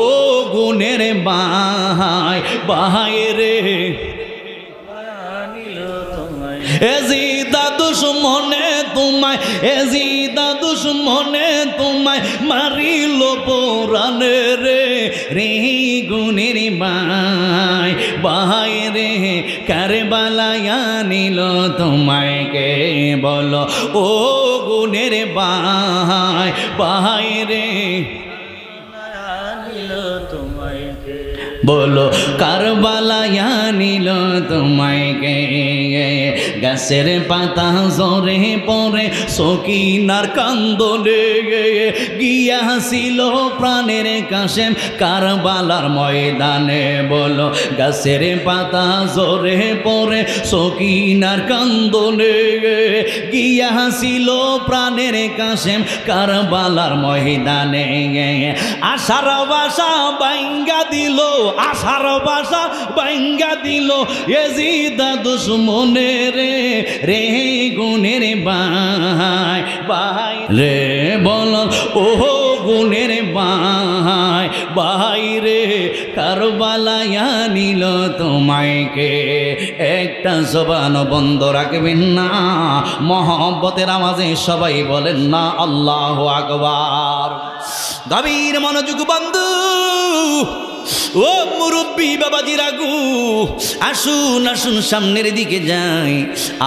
S1: গুণের ভাই ভাই রে এজিদা দুশ্মনে তোমায় এজিদা দুশ্মনে তোমায় মারিল পুরাণে রে রিহি গুণের ভাই ভাই রে কারবালায় নিল তোমায় কে বলো ও গুণের ভাই ভাই রে বলো কারবালায় নিল তোমায় কে গাছের পাতা জরে পরে সকিনার কান্দনে গিয়াছিল প্রাণের কাশেম কারবালার ময়দানে বলো গাছের পাতা জরে পরে সকিনার কান্দনে গিয়াছিল প্রাণের কাশেম কারবালার ময়দানে আশার বাসা বাইঙ্গা দিল আশার বাসা বাইঙ্গা দিল এজিদা দুশ্মনে রে রে গুণের ভাই ভাই রে বল ও গুণের ভাই ভাই রে কারবালায় নিল তোমায় কে একটা জবান বন্ধ রাখবেন না মহব্বতের আওয়াজে সবাই বলেন না আল্লাহু আকবার গভীর মনোযোগ বন্ধু ও মুরব্বী বাবাজি রাগু আসুন আসুন সামনের দিকে যাই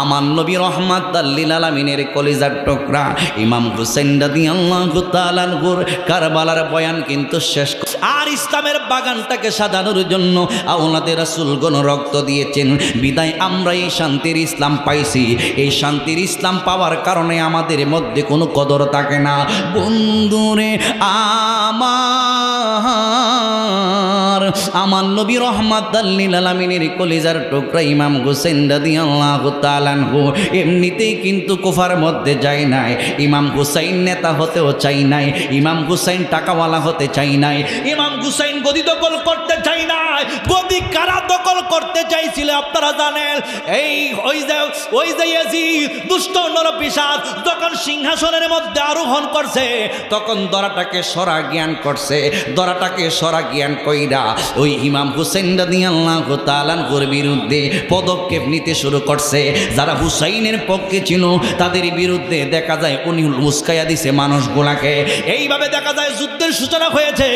S1: আমার নবী রহমাতুল লিল আলামিনের কলিজার টুকরা ইমাম হুসাইন রাদিয়াল্লাহু তাআলা আনহুর কারবালার বয়ান কিন্তু শেষ আর ইসলামের বাগানটাকে সাজানোর জন্য আওলাদে রাসূলগণ রক্ত দিয়েছেন বিদায় আমরা এই শান্তির ইসলাম পাইছি এই শান্তির ইসলাম পাওয়ার কারণে আমাদের মধ্যে কোনো কদর থাকে না বন্ধুরে আমার নবী রহমাতুল লিল আলামিনের কলিজার টুকরা ইমাম হুসাইন রাদিয়াল্লাহু তাআলা আনহু এমনিতেই কিন্তু কুফার মধ্যে যায় নাই ইমাম হুসাইন নেতা হতেও চাই নাই ইমাম হুসাইন টাকাওয়ালা হতে চাই নাই ইমাম হুসাইন গদি দখল করতে চাই নাই গদি কারা দখল করতে চাইছিল আপনারা জানেন এই ওই যে ইয়াজিদ দুষ্ট নরপিশাচ যখন সিংহাসনের মধ্যে আরোহণ করছে তখন দরাটাকে সরা জ্ঞান করছে দরাটাকে সরা জ্ঞান কইরা ওই ইমাম হুসাইন রাদিয়াল্লাহু তাআলা আনহুর বিরুদ্ধে পদক্ষেপ নিতে শুরু করছে যারা হুসাইনের পক্ষে ছিল তাদের বিরুদ্ধে দেখা যায় উনি মুস্কায়া দিছে মানুষগুলাকে এইভাবে দেখা যায় যুদ্ধের সূচনা হয়েছে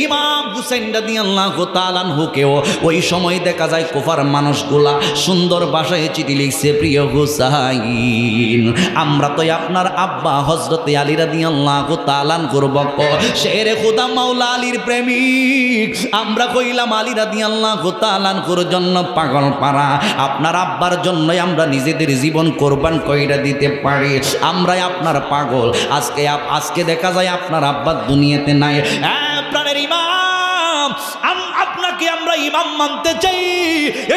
S1: ইমাম হুসাইন রাদিয়াল্লাহু তাআলা আনহুকেও ওই সময় দেখা যায় কুফার মানুষগুলা সুন্দর ভাষায় চিঠি লিখছে প্রিয় হুসাইন আমরা তো আপনার আব্বা হযরতে আলী রাদিয়াল্লাহু তাআলা আনহুর ভক্ত শেরে খোদা মাওলা আলীর প্রেমিক আমরা কইলাম আলী রাদিয়াল্লাহু তাআলা আনহুর জন্য পাগল পারা আপনার আব্বার জন্যই আমরা নিজেদের জীবন কোরবান কইরা দিতে পারি আমরাই আপনার পাগল আজকে দেখা যায় আপনার আব্বা দুনিয়াতে নাই প্রাণের ইমাম আপনাকে আমরা ইমাম মানতে চাই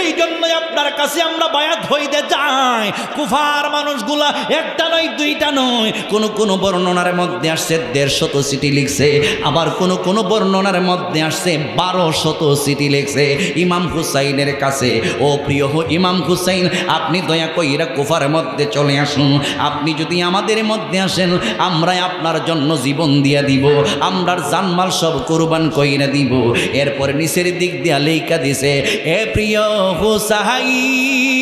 S1: এই জন্যই আপনার কাছে আমরা বায়াত হইতে চাই কুফার মানুষগুলা একটা নয় দুইটা নয় কোন বর্ণনার মধ্যে আসছে 150 চিঠি লিখছে আবার কোন বর্ণনার মধ্যে আসছে 1200 চিঠি লিখছে ইমাম হুসাইনের কাছে ও প্রিয় ইমাম হুসাইন আপনি দয়া কইরা কুফার মধ্যে চলে আসুন আপনি যদি আমাদের মধ্যে আসেন আমরা আপনার জন্য জীবন দিয়া দিব আমরার জানমাল সব কুরবান কইরা দিব এরপর নিচের দিকে দিক দিয়া লেখা দিছে, এ প্রিয় হুসাইন,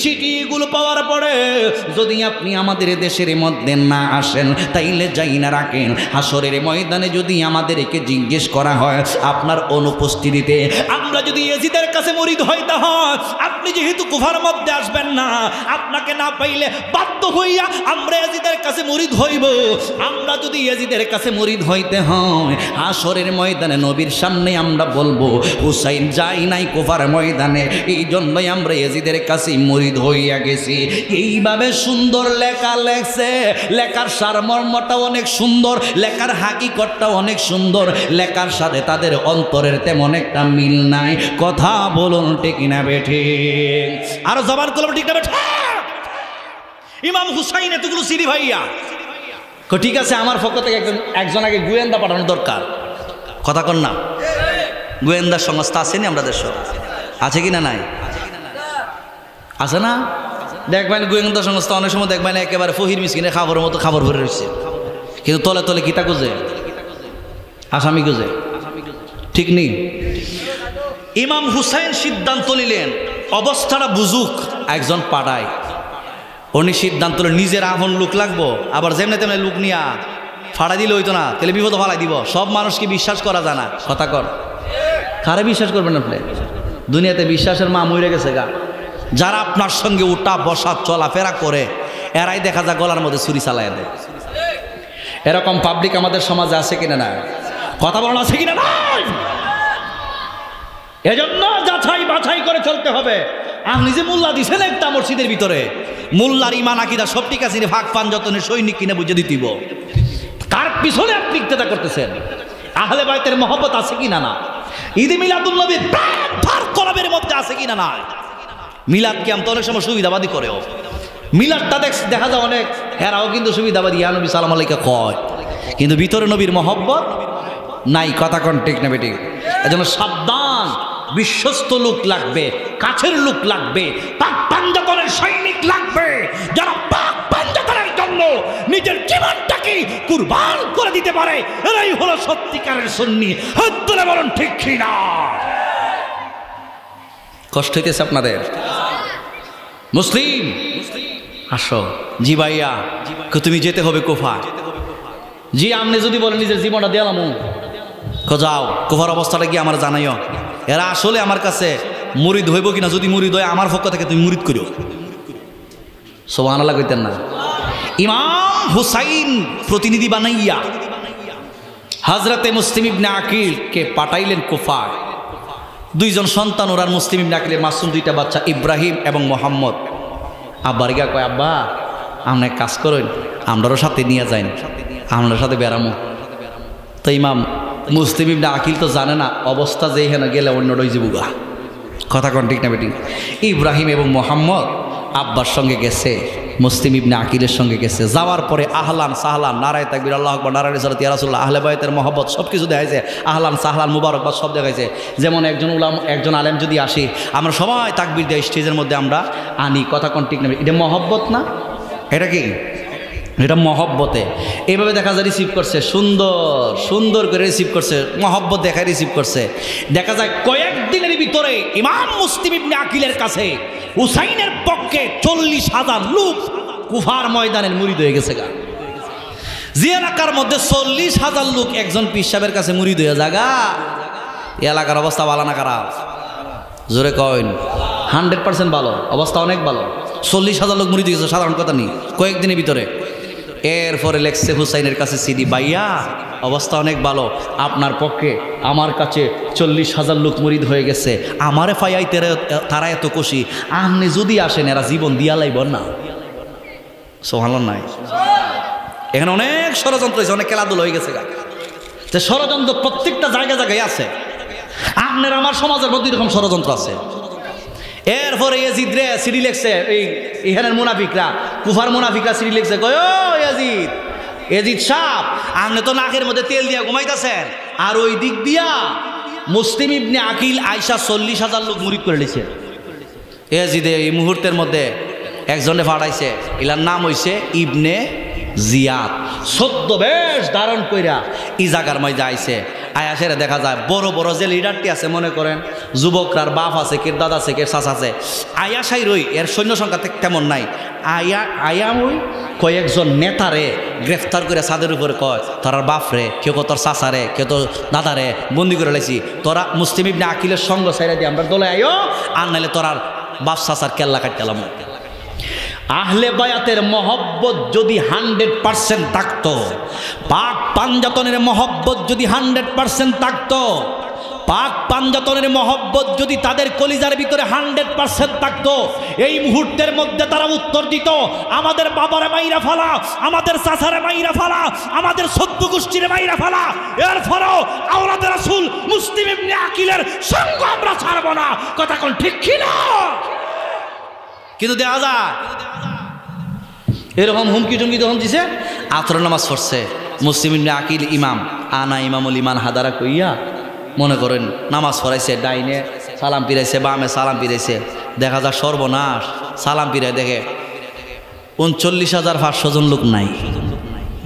S1: চিঠিগুলো পাওয়ার পরে যদি আপনি আমাদের দেশের মধ্যে না আসেন তাইলে যাই না রাখেন, হাসরের ময়দানে যদি আমাদেরকে জিজ্ঞেস করা হয় আপনার অনুপস্থিতিতে আমরা যদি ইয়াজিদের কাছে মুরিদ হইতে হয়, আপনি যেহেতু কুফার মধ্যে আসবেন না, আপনাকে না পাইলে বাধ্য হইয়া আমরা ইয়াজিদের কাছে মুরিদ হইব। আমরা যদি ইয়াজিদের কাছে মুরিদ হইতে হয় হাসরের ময়দানে নবীর সামনে আমরা বলবো হুসাইন যাই নাই কুফার ময়দানে, এই জন্যই আমরা ইয়াজিদের কাছে মুরিদ হইয়া গেছি। এইভাবে সুন্দর লেখা লেখছে, লেখার সারমর্মটা অনেক সুন্দর, লেখার হাকিকতটা অনেক সুন্দর, লেখার সাথে তাদের অন্তরের তেমন একটা মিল নাই। কথা বলুন ঠিক না বেঠে? আরো জবান করলাম ঠিক না বেঠে? ইমাম হুসাইন এতগুলো সিঁড়ি ভাইয়া, ঠিক আছে আমার পক্ষ থেকে একজন আগে গোয়েন্দা পাঠানো দরকার। কথা কন না? গোয়েন্দা সংস্থা আসেনি আমরা দেশ আছে কিনা? নাই আছে না? দেখবেন গোয়েন্দা সংস্থা অনেক সময় দেখবেন একেবারে ফহির মিসকিনের খাবারের মতো খাবার ভরে রয়েছে, কিন্তু তলে তলে কিতা গুজে, আসামি গুজে। ঠিক নেই? ইমাম হুসাইন সিদ্ধান্ত নিলেন অবস্থাটা বুঝুক, একজন পাঠায়। উনি সিদ্ধান্ত নিজের আপন লোক লাগবো, আবার যেমনি তেমনি লোক নিয়া ফাড়া দিলে হইতো না, তাহলে বিপদ ফালাই দিব। সব মানুষকে বিশ্বাস করা যায় না। কথা কর, কারে বিশ্বাস করবেন আপনি? দুনিয়াতে বিশ্বাসের মা মরে গেছে গা। যারা আপনার সঙ্গে উঠা বসা চলাফেরা করে এরাই দেখা যায় গলার মধ্যে ছুরি চালায় দেয়। এরকম পাবলিক আমাদের সমাজে আছে কিনা? না? কথা বলুন, আছে কিনা? নাই। এজন্য যাচাই বাছাই করে চলতে হবে। আপনি যে মোল্লা দিছেন একটা মসজিদের ভিতরে, মোল্লার ইমান আকিদা সব ঠিক আছে, ভাগ পান যতনে সৈনিক কিনে বুঝে দিতেইব। কার পিছনে আপনি ইক্তেদা করতেছেন? আহলে বাইতের মহব্বত আছে কিনা? না। ঈদে মিলাদুন নবীর প্রাণ কলবের মধ্যে আছে কিনা? না। মিলাদ কি আমি তো অনেক সময় সুবিধাবাদী করেও, মিলাদটা দেখা যায় অনেক হেরাও কিন্তু সুবিধাবাদী, ইয়া নবী সালাম আলাইকা কয়, কিন্তু ভিতরে নবীর মহব্বত নাই। কথা কোন ঠিক না বেটি? এজন্য সাবধান, বিশ্বস্ত লোক লাগবে, কাছের লোক লাগবে, পাক পাঞ্জাতনের সৈনিক লাগবে, যারা পাক পাঞ্জাতনের জন্য নিজের জীবনটাকে কুরবান করে দিতে পারে। এরাই হলো সত্যিকারের সুন্নি। হাত তুলে বলুন ঠিক কি না? কষ্ট হইতেছে আপনাদের? মুসলিম আসো। জি ভাইয়া, তুমি যেতে হবে কুফা। জি আপনি যদি বলেন নিজের জীবনটা দিলাম, যাও কুফার অবস্থাটা কি আমার জানাইও। এরা আসলে আমার কাছে মুরিদ হইব কিনা, যদি মুরিদ হয় আমার পক্ষ থেকে তুমি মুরিদ করিও। সুবহানাল্লাহ কইতেন না? ইমাম হুসাইন প্রতিনিধি বানাইয়া হযরতে মুসলিম ইবনে আকিলকে পাঠাইলেন কুফায়। দুইজন সন্তান ওরার মুসলিম ইবনে আকিলের মাসুম দুইটা বাচ্চা, ইব্রাহিম এবং মোহাম্মদ। আব্বার গিয়া কয়, আব্বা আপনি এক কাজ করেন, আমরাও সাথে নিয়ে যাইন, আমরা সাথে বেড়ামো। তো ইমাম মুসলিম ইবনে আকিল তো জানে না অবস্থা যে এখানে গেলে অন্যটাই যাবুগা। কথা কোন ঠিক না বেটি? ইব্রাহিম এবং মোহাম্মদ আব্বার সঙ্গে গেছে, মুসলিম ইবনে আকিলের সঙ্গে গেছে। যাওয়ার পরে আহলান সাহলান, নারায়ে তাকবীর, আল্লাহু আকবার, নারায়ে রিসালাত, ইয়া রাসূলুল্লাহ, আহলে বাইতের মহব্বত সব কিছু দেখাইছে। আহলান সাহলান মুবারকবাদ সব দেখাইছে। যেমন একজন আলেম যদি আসি আমরা সবাই তাকবীর দিয়ে স্টেজের মধ্যে আমরা আনি। কথা কোন ঠিক না? এটা মহব্বত না? এটা কি? এটা মহব্বতে। এইভাবে দেখা যায় রিসিভ করছে, সুন্দর সুন্দর করে রিসিভ করছে, মহব্বত দেখায় রিসিভ করছে। দেখা যায় কয়েকদিনের ভিতরে ইমাম মুসলিম ইবনে আকিলের কাছে হুসাইনের পক্ষে 40,000 লোক কুফার ময়দানের মুরিদ হয়ে গেছে গা। যে এলাকার মধ্যে 40,000 লোক একজন পীর সাহেবের কাছে মুরিদ হয়ে জাগা, এই এলাকার অবস্থা ভালো না খারাপ? জোরে কইন। 100% ভালো, অবস্থা অনেক ভালো। 40,000 লোক মুরিদ হয়ে গেছে, সাধারণ কথা নেই, কয়েকদিনের ভিতরে। এরপরে লেখছে হুসাইনের কাছে সিডি, ভাইয়া অবস্থা অনেক ভালো, আপনার পক্ষে আমার কাছে 40,000 লোক মুরিদ হয়ে গেছে, আমারে ফাইয়াই তারা এত খুশি, আপনি যদি আসেন এরা জীবন দিয়া লাইব না। সুবহানাল্লাহ নাই? এখানে অনেক ষড়যন্ত্র হয়েছে, অনেক খেলাধুলা হয়ে গেছে। যে ষড়যন্ত্র প্রত্যেকটা জায়গায় জায়গায় আছে। আপনার আমার সমাজের মধ্যে এরকম ষড়যন্ত্র আছে। এরপরে ইয়াজিদ রে সিডি লেখছে, এইখানের মুনাফিকরা, কুফার মুনাফিকরা সিডি লেখছে, কয় ও ইয়াজিদ সাহেব, আপনি তো নাকের মধ্যে তেল দিয়া ঘুমাইতেছেন, আর ওই দিক দিয়া মুসলিম ইবনে আকিল আয়সা 40,000 লোক মুরিদ করে নিছে। ইয়াজিদে এই মুহূর্তের মধ্যে একজনে ফাটাইছে, এলার নাম হইছে ইবনে জিয়াদ। 14 বেশ ধারণ কইরা ই জায়গার মধ্যে আইছে। আয়াসের দেখা যায় বড় বড় যে লিডারটি আছে মনে করেন যুবকরার বাপ আছে কে দাদা আছে কে চাচা আছে আয়াসাই রই এর সৈন্য সংখ্যা তেমন নাই আয়া ওই কয়েকজন নেতারে গ্রেফতার করে ছাদের উপরে কয় তোরার বাপ রে কেউ তোর চাচা রে কেউ তোর দাদা রে বন্দি করে লাইছি তোরা মুসলিম ইবনে আকিলের সঙ্গ ছাইরা দিয়ে আমরা দলে আইও আর নাইলে তোরার বাপ চাচার কেল্লা কাটলাম। আহলে বায়াতের মহব্বত যদি 100% থাকতো, পাক পাঞ্জাতনের মহব্বত যদি 100% থাকতো, পাক পাঞ্জাতনের মহব্বত যদি তাদের কলিজার ভিতরে 100% থাকতো, এই মুহূর্তের মধ্যে তারা উত্তর দিত আমাদের বাবারে মাইরা ফালা, আমাদের চাচারে মাইরা ফালা, আমাদের সদ্য গোষ্ঠীরে মাইরা ফালা, এরপরও আওলাদ রাসূল মুসলিম ইবনে আকিলের সঙ্গ আমরা ছাড়ব না। কথা কোন ঠিক কি না? কিন্তু দেখা যায় এরকম হুমকি টুমকি তখন দিছে। আসর নামাজ পড়ছে মুসলিম ইবনে আকিল ইমাম, আনা ইমামুল ইমান হাদারা কইয়া মনে করেন নামাজ পড়াইছে, ডাইনে সালাম পিরাইছে, বামে সালাম পিরাইছে, দেখা যায় সর্বনাশ। সালাম পিরাই দেখে 39,500 জন লোক নাই,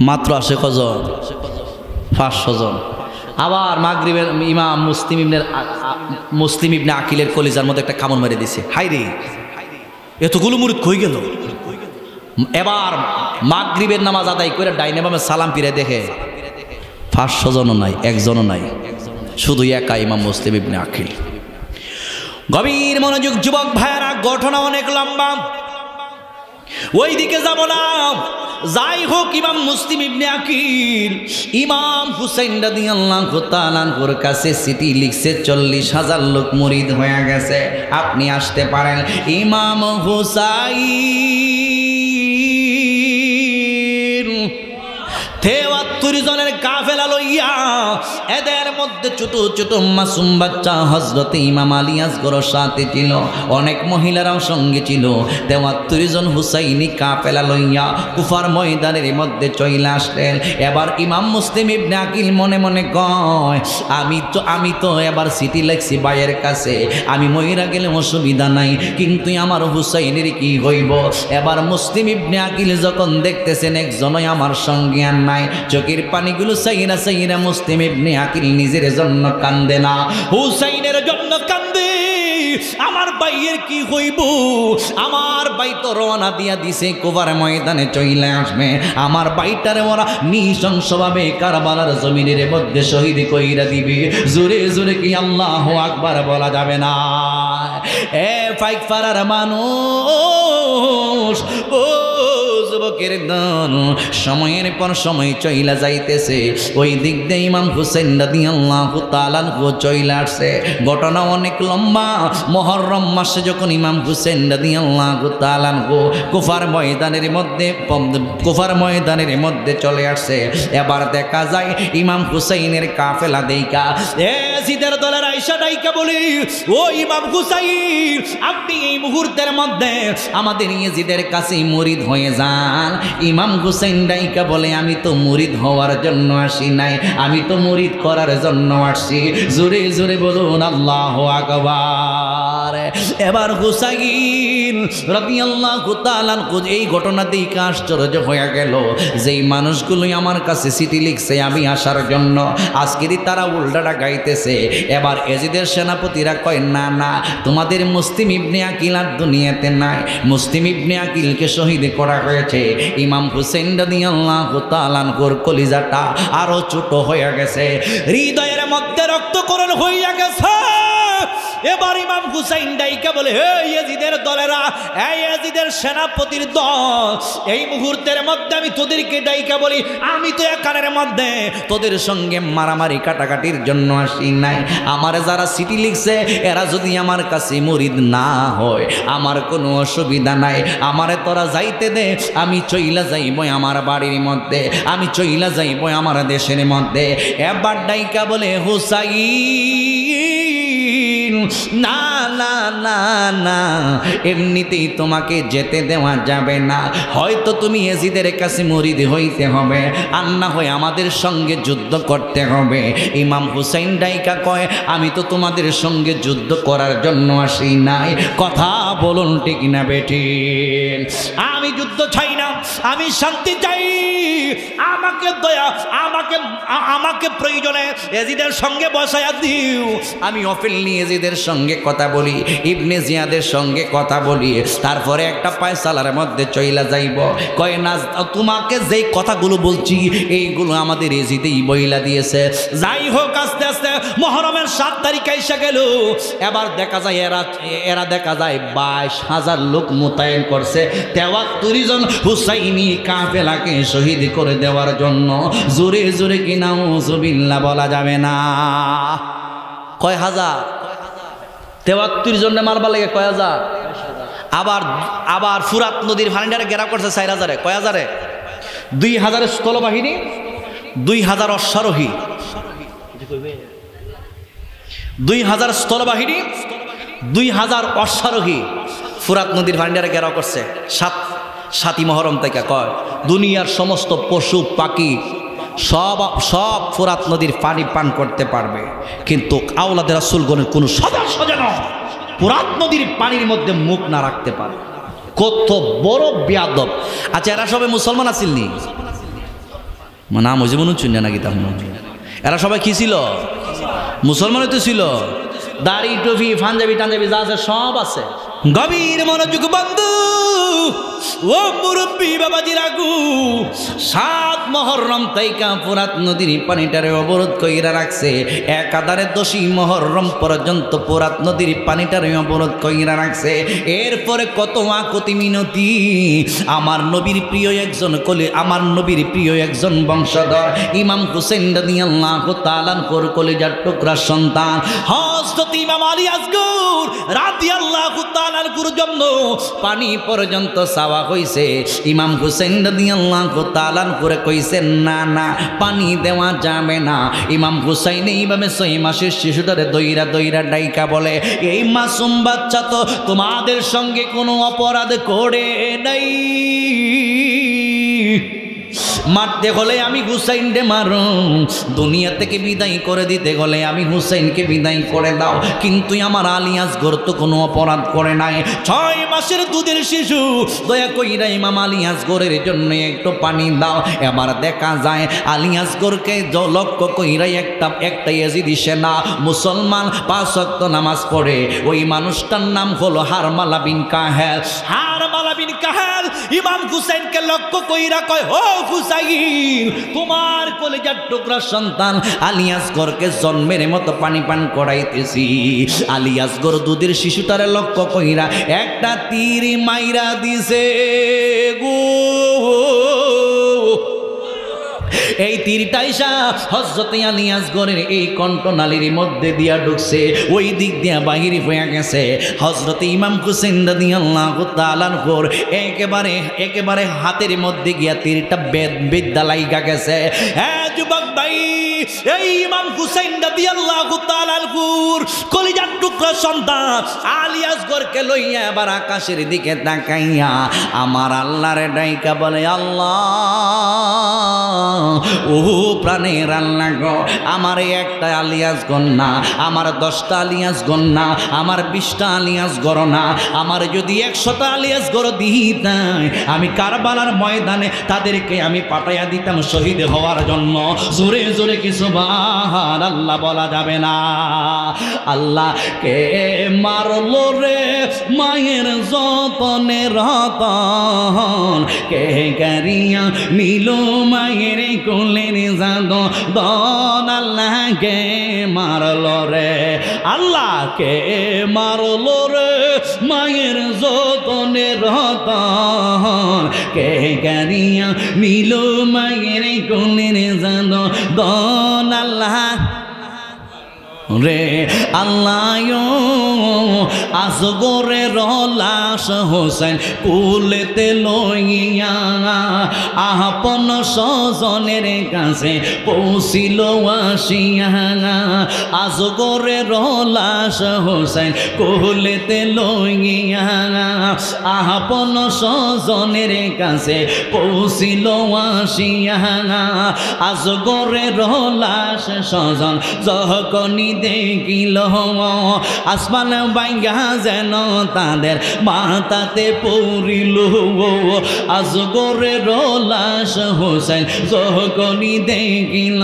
S1: মাত্র আসে কজন? 500 জন। আবার মাগরিবের ইমাম মুসলিম ইবনে আকিলের কলিজার মধ্যে একটা কামড় মেরে দিছে, হাই রে এতগুলো মুরিদ কই গেল। এবার মাগরিবের নামাজ আদায় করে ডাইনে বামে সালাম পিরাই দেখে 500 জনও নাই, একজনও নাই, শুধু একা ইমাম মুসলিম ইবনে আকিল। গভীর মনোযোগ যুবক ভাইয়ারা, ঘটনা অনেক লম্বা, ওই দিকে যাব না। যাই হোক, ইমাম মুসলিম ইবনে আকিল ইমাম হুসাইন রাদিয়াল্লাহু তাআলা আনহুর কাছে চিঠি লিখছে, 40,000 লোক মুরিদ হয়ে গেছে, আপনি আসতে পারেন। ইমাম হুসাইন 73 জনের কাফেলা লইয়া, এদের মধ্যে ছোট ছোট মাসুম বাচ্চা হযরত ইমাম আলী আসগর সাথে ছিল, অনেক মহিলারাও সঙ্গে ছিল। 73 জন হুসাইনি কাফেলা লইয়া কুফার ময়দানের মধ্যে চলে আসলেন। এবার ইমাম মুসলিম ইবনে আকিল মনে মনে কয় আমি তো এবার চিঠি লিখছি ভাইয়ের কাছে, আমি মইরা গেলে অসুবিধা নাই, কিন্তু আমার হুসাইনের কি হইব? এবার মুসলিম ইবনে আকিল যখন দেখতেছেন একজনই আমার সঙ্গে আর নাই, চোখের পানিগুলো সাইরা সাইরা মুসলিম ইবনে আকিল নিজের জন্য কান্দে না, হুসাইনের জন্য কান্দে। আমার ভাইয়ের কি হইব? আমার ভাই তো রওনা দিয়া দিছে কুফার ময়দানে চলে আসবে, আমার ভাইটারে ওরা নৃশংসভাবে কারবালার জমিনের মধ্যে শহীদ কইরা দিবে। জোরে জোরে কি আল্লাহু আকবার বলা যাবে না? এ ফাইকফারার মানুষ, ও যুবকের দল, সময়ের পর সময় চইলা যাইতেছে, ওই দিক দিয়ে ইমাম হুসাইন রাদিয়াল্লাহু তাআলা আনহু চইলা আসছে। ঘটনা অনেক লম্বা। মুহররম মাসে যখন ইমাম হুসাইন রাদিয়াল্লাহু তাআলা আনহু কুফার ময়দানের মধ্যে চলে আসছে, এবার দেখা যায় ইমাম হুসাইনের কাফেলা দেইকা ইয়াজিদের দলের আয়েশা ডাইকা বলি, ও ইমাম হুসাইন, আপনি এই মুহূর্তের মধ্যে আমাদের ইয়াজিদের কাছে মুরিদ হয়ে যান। ইমাম হুসাইন ডাইকা বলে, আমি তো মুরিদ হওয়ার জন্য আসি নাই, আমি তো মুরিদ করার জন্য আসছি। জোরে জোরে বলুন আল্লাহু আকবার। এবার হুসাইন রাদিয়াল্লাহু তাআলা এই ঘটনা দেখে আশ্চর্য হয়ে গেল, যেই মানুষগুলোই আমার কাছে চিঠি লিখছে আমি আসার জন্য, আজকেরই তারা উল্টাটা গাইতেছে। এবার এজিদের সেনাপতিরা কয়, না না, তোমাদের মুসলিম ইবনে আকিল আর দুনিয়াতে নাই, মুসলিম ইবনে আকিলকে শহীদ করা হয়েছে। ইমাম হুসাইন রাদিয়াল্লাহু তাআলা আনহুর কলিজাটা আরো ছোট হয়ে গেছে, হৃদয়ের মধ্যে রক্তকরণ হইয়া গেছে। এবার ইমাম হুসাইন ডাইকা বলে, হে ইয়াজিদের দলেরা, এই ইয়াজিদের সেনাপতির দল, এই মুহূর্তের মধ্যে আমি তোদেরকে ডাইকা বলি, আমি তো এখানের মধ্যে তোদের সঙ্গে মারামারি কাটাকাটির জন্য আসি নাই। আমার যারা চিঠি লিখছে এরা যদি আমার কাছে মুরিদ না হয় আমার কোনো অসুবিধা নাই, আমারে তোরা যাইতে দে, আমি চইলা যাইব আমার বাড়ির মধ্যে, আমি চইলা যাইব আমার দেশের মধ্যে। এবার ডাইকা বলে, হুসাইন, না না না না, এমনিতেই তোমাকে যেতে দেওয়া যাবে না, হয়তো তুমি ইয়াজিদের কাছে মুরিদ হইতে হবে, আর না হয় আমাদের সঙ্গে যুদ্ধ করতে হবে। ইমাম হুসাইন ডাইকা কয়, আমি তো তোমাদের সঙ্গে যুদ্ধ করার জন্য আসি নাই, কথা বলুন ঠিক না বেঠিক? আমি যুদ্ধ চাই না, আমি শান্তি চাই। আমাকে দয়া, আমাকে প্রয়োজনে এজিদের সঙ্গে বসায়া দিও। আমি অফিল এজিদের সঙ্গে কথা বলি, ইবনে জিয়াদের সঙ্গে কথা বলি, তারপরে একটা পায়সালার মধ্যে চইলা যাইব। কয় না, তোমাকে যেই কথাগুলো বলছি এইগুলো আমাদের এজিদেই বইলা দিয়েছে। যাই হোক, আস্তে আস্তে মুহররমের 7 তারিখ এসে গেল। এবার দেখা যায় এরা দেখা যায় 22,000 লোক মোতায়েন করছে 73 জন হুসাইনি কাফেলাকে শহীদ করে দেওয়ার জন্য। জোরে জোরে কি নাউজুবিল্লাহ বলা যাবে না? কয় হাজার? 73 জনে মারবার লাগে কয় হাজার? আবার ফুরাত নদীর ফানিটারে ঘেরাও করছে 4,000-এ। কয় হাজারে? 2,000 স্থলবাহিনী, 2,000 অশ্বারোহী, 2,000 স্থলবাহিনী, 2,000 অশ্বারোহী ফুরাত নদীর ফানিটারে ঘেরাও করছে। 7ই মুহররম থেকে কয় দুনিয়ার সমস্ত পশু পাখি সব ফুরাত নদীর পানি পান করতে পারবে, কিন্তু আওলাদে রাসূলগণের কোনো সদস্য যেন ফুরাত নদীর পানির মধ্যে মুখ না রাখতে পারে। কত বড় বেয়াদব! আচ্ছা, এরা সবাই মুসলমান আসিলনি? নাম হয়েছে মনে হচ্ছে না নাকি? তখন এরা সবাই কি ছিল? মুসলমানই তো ছিল। দাড়ি টুপি পাঞ্জাবি টাঞ্জাবি যা আছে সব আছে। গভীর মনোযোগ বন্ধু ও মুরব্বী বাবাজি রাগু, 7 মুহররম তাইকা ফুরাত নদীর পানিটারে অবরোধ কইরা রাখছে। একাধারে 10ই মুহররম পর্যন্ত ফুরাত নদীর পানিটারে অবরোধ কইরা রাখছে। এরপরে কত আকুতি মিনতি। আমার নবীর প্রিয় একজন বংশধর ইমাম হুসেন রাদিয়াল্লাহু তাআলা আনহুর কলিজার টুকরা সন্তান হযরত ইমাম আলী আসগর রাদিয়াল্লাহু তাআলা আনহুর জন্য পানি পর্যন্ত চাওয়া হইছে। ইমাম হুসেন রাদিয়াল্লাহু তাআলা আনহুরে কইছেন, না না, পানি দেওয়া যাবে না। ইমাম হুসাইন এইভাবে 6 মাসের শিশুটারে দইরা ডাইকা বলে, এই মাসুম বাচ্চা তো তোমাদের সঙ্গে কোনো অপরাধ করে নাই। মারতে হলে আমি হুসাইনকে মারুম, দুনিয়া থেকে বিদায় করে দিতে হলে আমি হুসাইনকে বিদায় করে দাও। কিন্তু আমার আলী আসগর তো কোনো অপরাধ করে নাই। 6 মাসের দুধের শিশু, দয়া কইরা ইমাম আলী আসগরের জন্য একটু পানি দাও। এবার দেখা যায় আলী আসগরকে লক্ষ্য কইরা একটা ইয়াজিদি সেনা মুসলমান 5 ওয়াক্ত নামাজ পড়ে। ওই মানুষটার নাম হলো হারমালা বিন কাহেল। হারমালা বিন কাহেল ইমাম হুসাইনকে লক্ষ্য কইরা কয়, ও হুসাইন, তোমার কলিজার টুকরা সন্তান আলী আসগরকে জন্মের মতো পানি পান করাইতেছি। আলী আসগর দুধের শিশুটারে লক্ষ্য কইরা একটা তীর মাইরা দিছে গো। এই তীরটা আইসা হযরত আলী আসগরের এই কণ্ঠনালীর মধ্যে দিয়া ঢুকছে, ওই দিক দিয়া বাহির হয়ে গেছে। হযরত ইমাম হুসেন রাদিয়াল্লাহু তাআলা আনহুর একেবারে হাতের মধ্যে গিয়া তীরটা বেদ্যা লাইগা গেছে। হ্যাঁ যুবক ভাই, এই ইমাম হুসেন রাদিয়াল্লাহু তাআলা আনহুর কলিজার টুকরা সন্তান আলী আসগরকে লইয়া এবার আকাশের দিকে তাকাইয়া আমার আল্লাহরে ডাইকা বলে, আল্লাহ, ও প্রাণের আল্লাহ গো, আমার একটা আলী আসগর না, আমার 10টা আলী আসগর না, আমার 20টা আলী আসগর না, আমার যদি 100টা আলী আসগর দিতাম, আমি কারবালার ময়দানে তাদেরকে আমি পাঠাইয়া দিতাম শহীদ হওয়ার জন্য। জোরে জোরে কি সুবহানাল্লাহ বলা যাবে না? আল্লাহ কে মারলো রে মায়ের যতনে রতন, কে কারিয়া নিল মায়ের কোলের জাদু দন। আল্লাহ কে মারলো রে, আল্লাহ কে মারলো রে মায়ের যতনে রতন, কে কারিয়া নিল মায়ের কোলের জাদু দন। আল্লাহ রে আল্লাহ আসগরের লাশ হোসেন কুলেতে লইয়া আপন স্বজনের কাছে পৌঁছিল আসিয়া। আসগরের লাশ হোসেন কুলেতে লইয়া আপন স্বজনের কাছে পৌঁছিল আসিয়া। আসগরের লাশ স্বজন যখনই দেখিল আসমান ভাঙ্গা যেন তাদের মাথাতে পড়িল আজগরের লাশ হোসেন যখনই দেখিল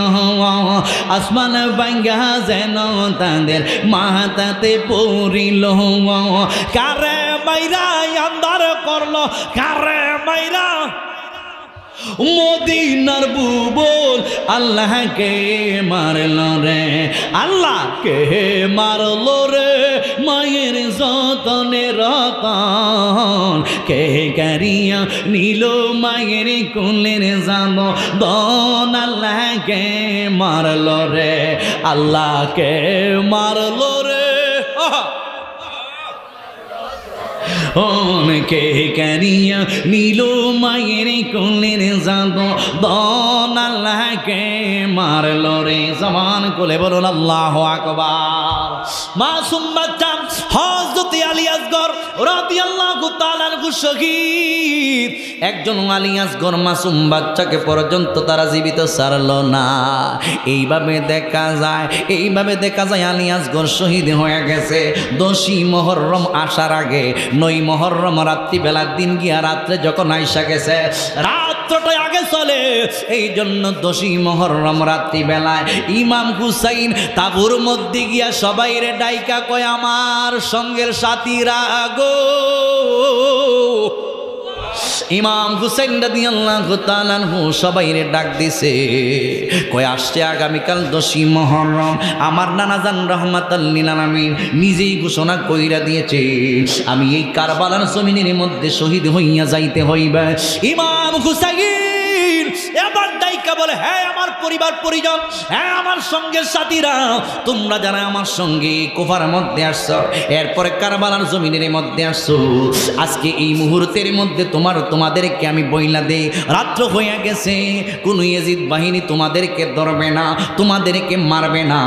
S1: আসমান ভাঙ্গা যেন তাদের মাথাতে পড়িল কারে মাইরা আন্ধার করলো কারে মাইরা মদিনার বুবুল আল্লাহকে মারলো রে আল্লাহকে মারলো রে মায়ের যতনে রতন কে কারিয়া নীল মায়ের কুলের জানো দন আল্লাহকে মারলো রে আল্লাহকে মারলো রে কে কারিয়া নীল মায়ের কুলের জানো দন আল্লাহকে মারলো রে জবান কোলে বলুন আল্লাহু আকবার মাসুম বাচ্চা হযরত আলী আসগর রাদিয়াল্লাহু তাআলা আনহু শহীদ একজন আলী আসগর মাসুম বাচ্চাকে পর্যন্ত তারা জীবিত ছাড়লো না এইভাবে দেখা যায় আলী আসগর শহীদ হয়ে গেছে 10ই মুহররম আসার আগে 9 মুহররম রাত্রিবেলার দিন গিয়া রাত্রে যখন আইসা গেছে রাত্রটা আগে চলে এই জন্য 10ই মুহররম রাত্রিবেলায় ইমাম হুসাইন তাবুর মধ্যে গিয়া সবাই রে ডাইকা কয় আমার সঙ্গের সাথীরা গো ইমাম হুসাইন রাদিয়াল্লাহু তাআলা আনহু সবাইরে ডাক দিছে কয় আসছে আগামীকাল 10ই মুহররম আমার নানাজান রাহমাতাল লিল আলামিন নিজেই ঘোষণা কইরা দিয়েছে আমি এই কারবালার জমিনের মধ্যে শহীদ হইয়া যাইতে হইবে ইমাম হুসাইন এবার ডাইকা বলে হ্যাঁ আমার পরিবার পরিজন হ্যাঁ আমার সঙ্গের সাথীরা তোমরা যারা আমার সঙ্গে কুফার মধ্যে আসছো এরপরে কারবালার জমিনের মধ্যে আসছো আজকে এই মুহূর্তের মধ্যে তোমাদেরকে আমি বইলা দেই রাত্র হয়ে গেছে কোন ইয়াজিদ বাহিনী তোমাদেরকে ধরবে না তোমাদেরকে মারবে না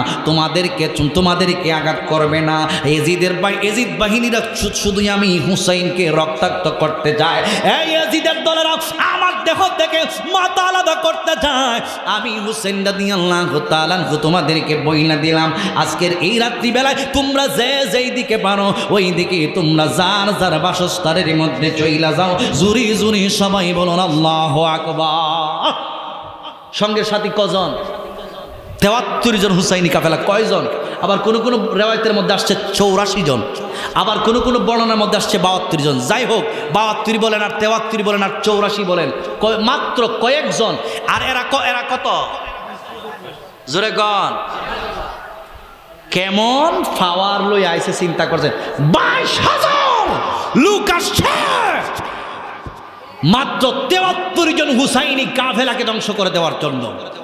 S1: তোমাদেরকে আঘাত করবে না ইয়াজিদ বাহিনীরা শুধু আমি হুসাইনকে রক্তাক্ত করতে চায় এই ইয়াজিদের দলেরা আমার দেহ থেকে মাথা আলাদা করতে চায় আমি হুসাইন রাদিয়াল্লাহু তাআলা আনহু তোমাদেরকে বইলা দিলাম আজকের এই রাত্রিবেলায় তোমরা যেই দিকে পারো ওই দিকে তোমরা যার বাসস্থানের মধ্যে চইলা যাও জুরি জুরি সবাই বলুন আল্লাহু আকবার সঙ্গের সাথী কজন 73 জন হুসাইনি কাফেলা কয়জন আবার কোন রিওয়ায়াতের মধ্যে আসছে 84 জন আবার কোন বর্ণনার মধ্যে আসছে 72 জন যাই হোক 72 বলেন আর 73 বলেন আর 84 বলেন মাত্র কয়েকজন আর এরা কত জোরে গন কেমন পাওয়ার লই আইছে চিন্তা করছেন 22,000 লোক আসছে মাত্র 73 জন হুসাইনি কাফেলাকে ধ্বংস করে দেওয়ার জন্য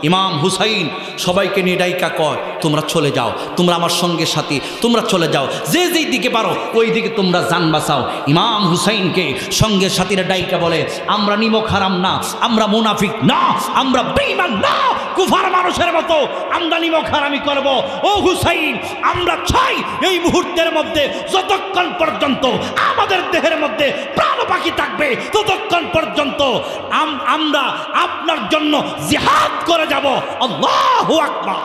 S1: ইমাম হুসাইন সবাইকে নিয়ে ডাইকা কয় তোমরা চলে যাও তোমরা আমার সঙ্গে সাথী তোমরা চলে যাও যেই দিকে পারো ওই দিকে তোমরা জান বাঁচাও ইমাম হুসাইনকে সঙ্গে সাথীরা ডাইকা বলে আমরা নিমক হারাম না আমরা মুনাফিক না আমরা বেঈমান না কুফার মানুষের মতো আমরা নিমক হারামি করব ও হুসাইন আমরা চাই এই মুহূর্তের মধ্যে যতক্ষণ পর্যন্ত আমাদের দেহের মধ্যে প্রাণ বাকি থাকবে ততক্ষণ পর্যন্ত আমরা আপনার জন্য জিহাদ করে যাব আল্লাহু আকবার